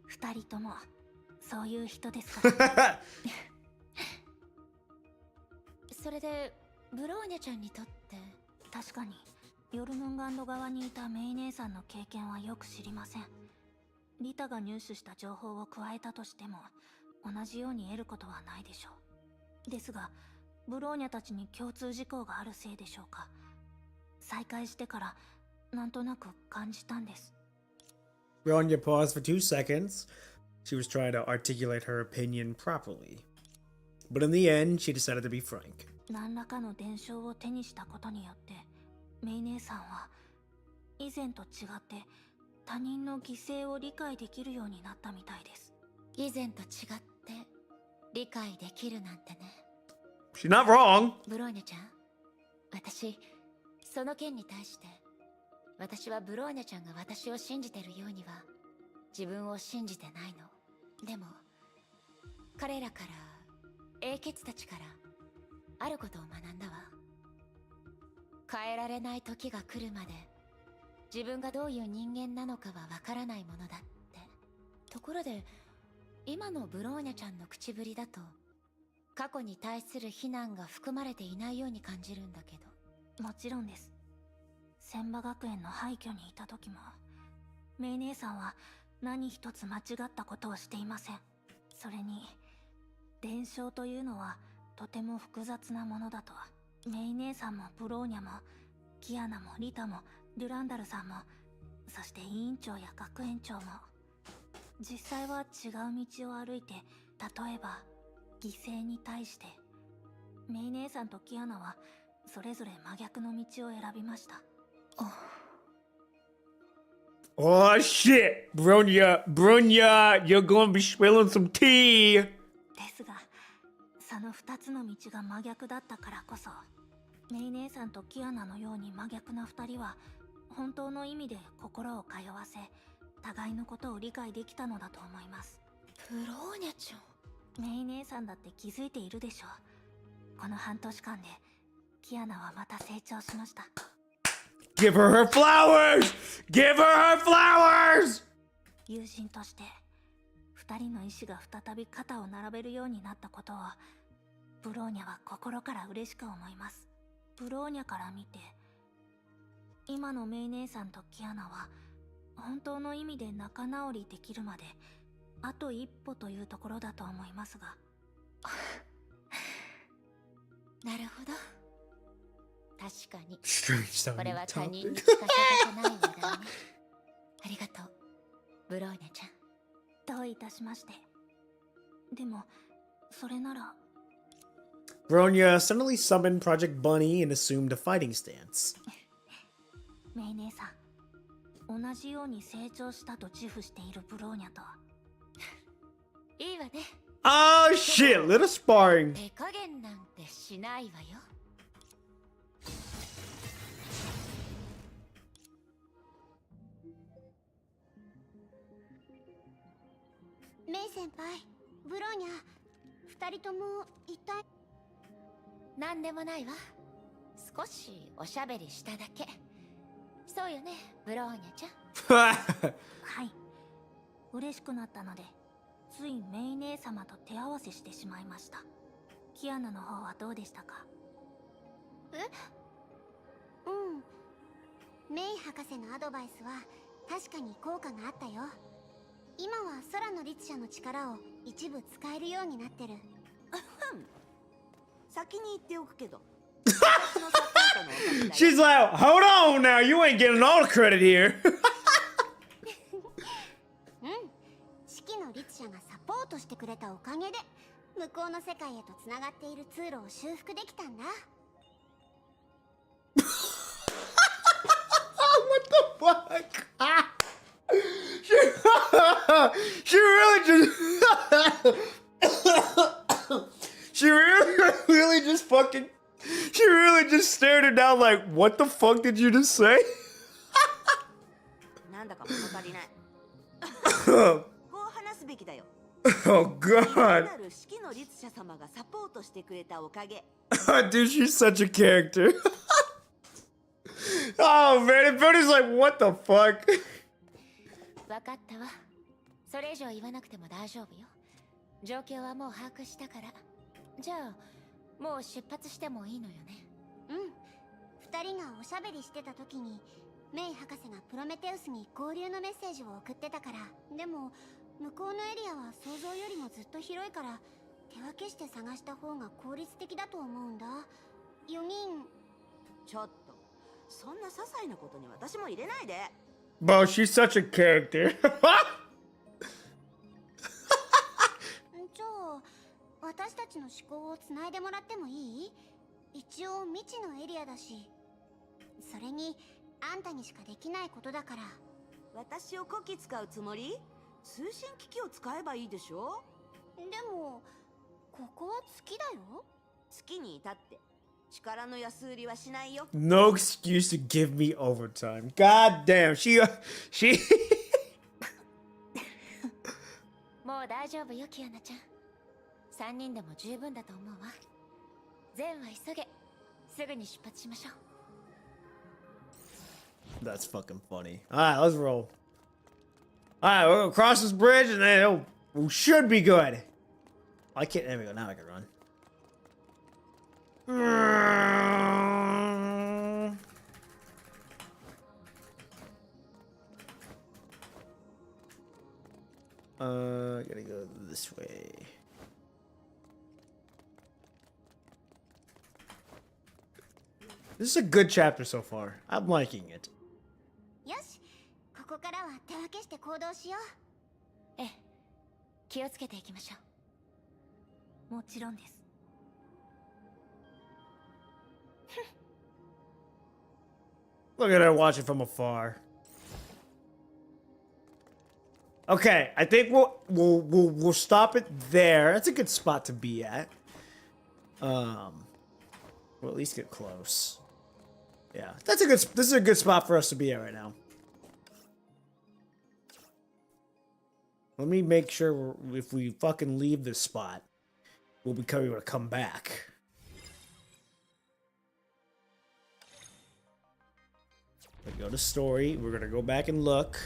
二人ともそういう人ですから。それでブローニャちゃんにとって。確かにヨルムンガンド側にいたメイ姉さんの経験はよく知りません。リタが入手した情報を加えたとしても同じように得ることはないでしょう。ですがブローニャたちに共通事項があるせいでしょうか。再会してからなんとなく感じたんです。Bronya paused for 2 seconds. She was trying to articulate her opinion properly. But in the end, she decided to be frank. 何らかの伝承を手にしたことによってメイ姉さんは以前と違って他人の犠牲を理解できるようになったみたいです。以前と違って理解できるなんてね。She's not wrong. ブローニャちゃん、私その件に対して私はブローニャちゃんが私を信じてるようには自分を信じてないの。でも彼らから英傑たちからあることを学んだわ。変えられない時が来るまで自分がどういう人間なのかはわからないものだって。ところで今のブローニャちゃんの口ぶりだと過去に対する非難が含まれていないように感じるんだけど。もちろんです。千葉学園の廃墟にいた時もメイ姉さんは何一つ間違ったことをしていません。それに伝承というのはとても複雑なものだと。メイ姉さんもブローニャもキアナもリタもデュランダルさんも、そして委員長や学園長も実際は違う道を歩いて、例えば犠牲に対してメイ姉さんとキアナはそれぞれ真逆の道を選びました。Oh shit, Bronya, you're gonna be spilling some tea. ですが、その2つの道が真逆だったからこそ、メイ姉さんとキアナのように真逆な2人は本当の意味で心を通わせ、互いのことを理解できたのだと思います。ブローニャちゃん、メイ姉さんだって気づいているでしょう。この半年間でキアナはまた成長しました。Give her her flowers! Give her her flowers! 友人として2人の意志が再び肩を並べるようになったことをブローニャは心から嬉しく思います。ブローニャから見て今のメイ姉さんとキアナは本当の意味で仲直りできるまであと一歩というところだと思いますが。なるほど。確かに Strange これは sounding 他人に topic. 聞かせたくないのだね。ありがとうブローニャちゃん。どういたしまして。でもそれなら Bronya suddenly summoned Project Bunny and assumed a fighting stance. メイ姉さん、同じように成長したと自負しているブローニャといいわね。 Oh shit, little sparring. 手加減なんてしないわよ。メイ先輩、ブローニャ、二人とも一体。なんでもないわ。少しおしゃべりしただけ。そうよねブローニャちゃん。はい、嬉しくなったのでついメイ姉様と手合わせしてしまいました。キアナの方はどうでしたか？メイ博士のアドバイスは確かに効果があったよ。今は空の律者の力を一部使えるようになってる。先に言っておくけど私のサポートのおかげだよ。 She's like, hold on now, you ain't getting all the credit here. 四季の律者がサポートしてくれたおかげで向こうの世界へとつながっている通路を修復できたんだ。What the fuck? She really just she really just fucking she really just stared her down like, what the fuck did you just say? なんだか物足りない。こう話すべきだよ。 Oh 気に god. なる四季の律者様がサポートしてくれたおかげ。 Dude, she's such a character. Oh man, and Brody's like, what the fuck? わかったわ。それ以上言わなくても大丈夫よ。状況はもう把握したから。じゃあもう出発してもいいのよね。二人がおしゃべりしてた時にメイ博士がプロメテウスに合流のメッセージを送ってたから。でも向こうのエリアは想像よりもずっと広いから手分けして探した方が効率的だと思うんだ。4人。ちょっとそんな些細なことに私も入れないで。 Bro, she's such a character. じゃあ私たちの思考をつないでもらってもいい？一応未知のエリアだし、それにあんたにしかできないことだから。私をこき使うつもり？通信機器を使えばいいでしょ。でもここは月だよ。月にいたって力の安売りはしないよ。 No excuse to give me overtime. God damn, she もう大丈夫よキアナちゃん。3人でも十分だと思うわ。善は急げ。すぐに出発しましょう。That's fucking funny. Alright, let's roll. Alright, we're gonna cross this bridge and then we should be good. I can't. There we go. Now I can run. Gotta go this way. This is a good chapter so far. I'm liking it. よし、ここからは手分けして行動しよう。ええ、気をつけていきましょう。もちろんです。 Look at her watching from afar. Okay, I think we'll stop it there. That's a good spot to be at. We'll at least get close. Yeah, this is a good spot for us to be at right now. Let me make sure if we fucking leave this spot, we'll be able to come back. We go to story. We're gonna go back and look.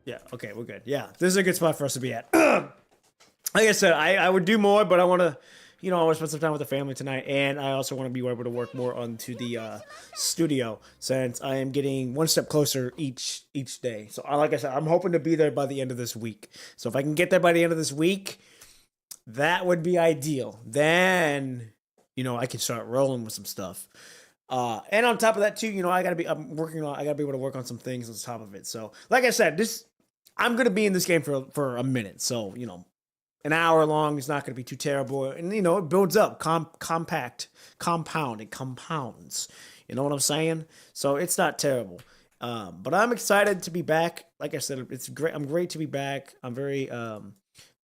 Yeah, okay, we're good. Yeah, this is a good spot for us to be at. Like I said, I would do more, but I want to, I want to spend some time with the family tonight, and I also want to be able to work more onto the studio, since I am getting one step closer each day. So, like I said, I'm hoping to be there by the end of this week. So if I can get there by the end of this week, that would be ideal. Then, I can start rolling with some stuff. And on top of that too, I gotta be able to work on some things on top of it. So, like I said, I'm gonna be in this game for a minute. So, an hour long is not gonna be too terrible. And, it builds up, compound, it compounds. You know what I'm saying? So it's not terrible. But I'm excited to be back. Like I said, it's great. I'm great to be back. I'm very,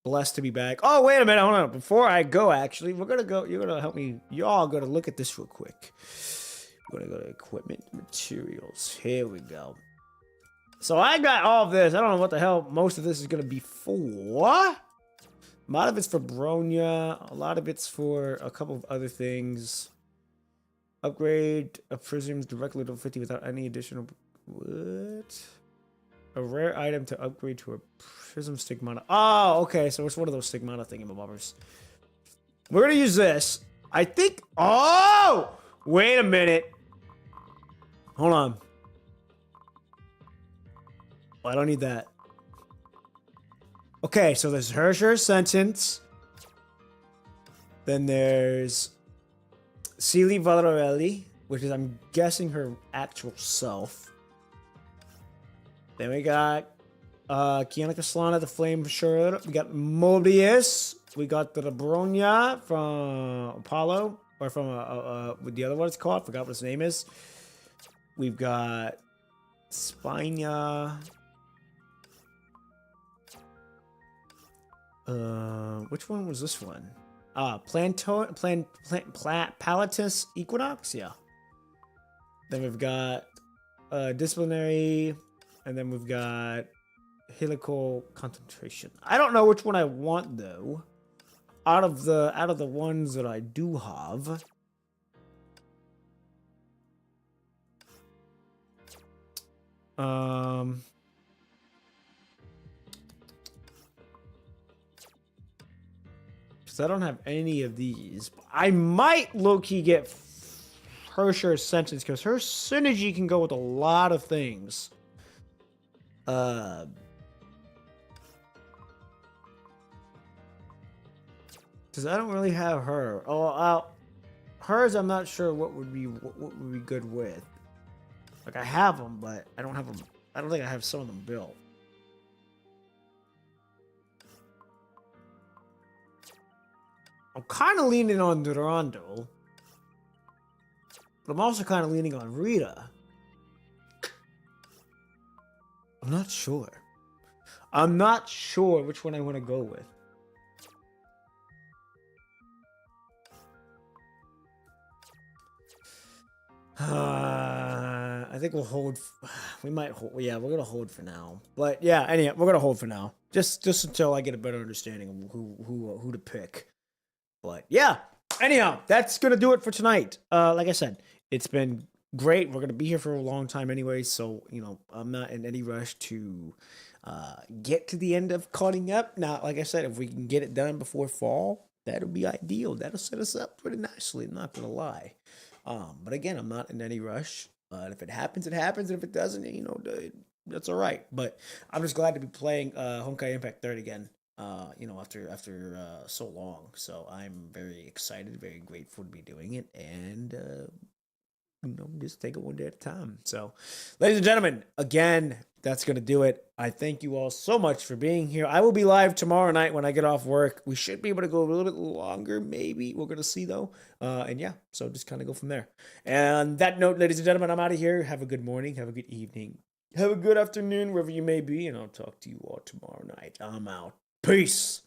blessed to be back. Oh, wait a minute. Hold on. Before I go, actually, you're going to help me. Y'all going to look at this real quick. We're going to go to equipment materials. Here we go. So I got all of this. I don't know what the hell most of this is going to be for. A lot of it's for Bronya. A lot of it's for a couple of other things. Upgrade a prisms directly to 50 without any additional... What? A rare item to upgrade to a prism stigmata. Oh, okay. So it's one of those stigmata thingamabobbers. We're going to use this. I think... Oh! Wait a minute. Hold on. Oh, I don't need that. Okay, so there's Hersher's sentence. Then there's Celie Valorelli, which is, I'm guessing, her actual self. Then we got Kiana Caslana, the Flame Sure. We got Mobius. We got the Bronya from Apollo. Or from with the other one it's called. I forgot what his name is. We've got Spina. Which one was this one? Palatus Equinox? Yeah. Then we've got Disciplinary. And then we've got Helical Concentration. I don't know which one I want though. Out of the ones that I do have. Because I don't have any of these. I might low-key get Hersher's sentence because her synergy can go with a lot of things. Because I don't really have her. Oh, hers I'm not sure what would be good with. Like I have them, but I don't have them. I don't think I have some of them built. I'm kind of leaning on Durando, but I'm also kind of leaning on Rita. I'm not sure. I'm not sure which one I want to go with. I think we'll hold. We might hold. Yeah, we're gonna hold for now. But yeah, anyway, we're gonna hold for now. Just until I get a better understanding of who to pick. But yeah, Anyhow, that's gonna do it for tonight. Like I said, it's been great. We're gonna be here for a long time anyway, so I'm not in any rush to get to the end of cutting up. Now, like I said, if we can get it done before fall, that'll be ideal. That'll set us up pretty nicely. I'm not gonna lie. But again, I'm not in any rush. If it happens, it happens. And if it doesn't, that's all right. But I'm just glad to be playing Honkai Impact 3 again. After so long. So I'm very excited, very grateful to be doing it, and just take it one day at a time. So, ladies and gentlemen, again, that's gonna do it. I thank you all so much for being here. I will be live tomorrow night when I get off work. We should be able to go a little bit longer, maybe. We're gonna see though. And yeah, so just kind of go from there. And that note, ladies and gentlemen, I'm out of here. Have a good morning. Have a good evening. Have a good afternoon, wherever you may be, and I'll talk to you all tomorrow night. I'm out. Peace.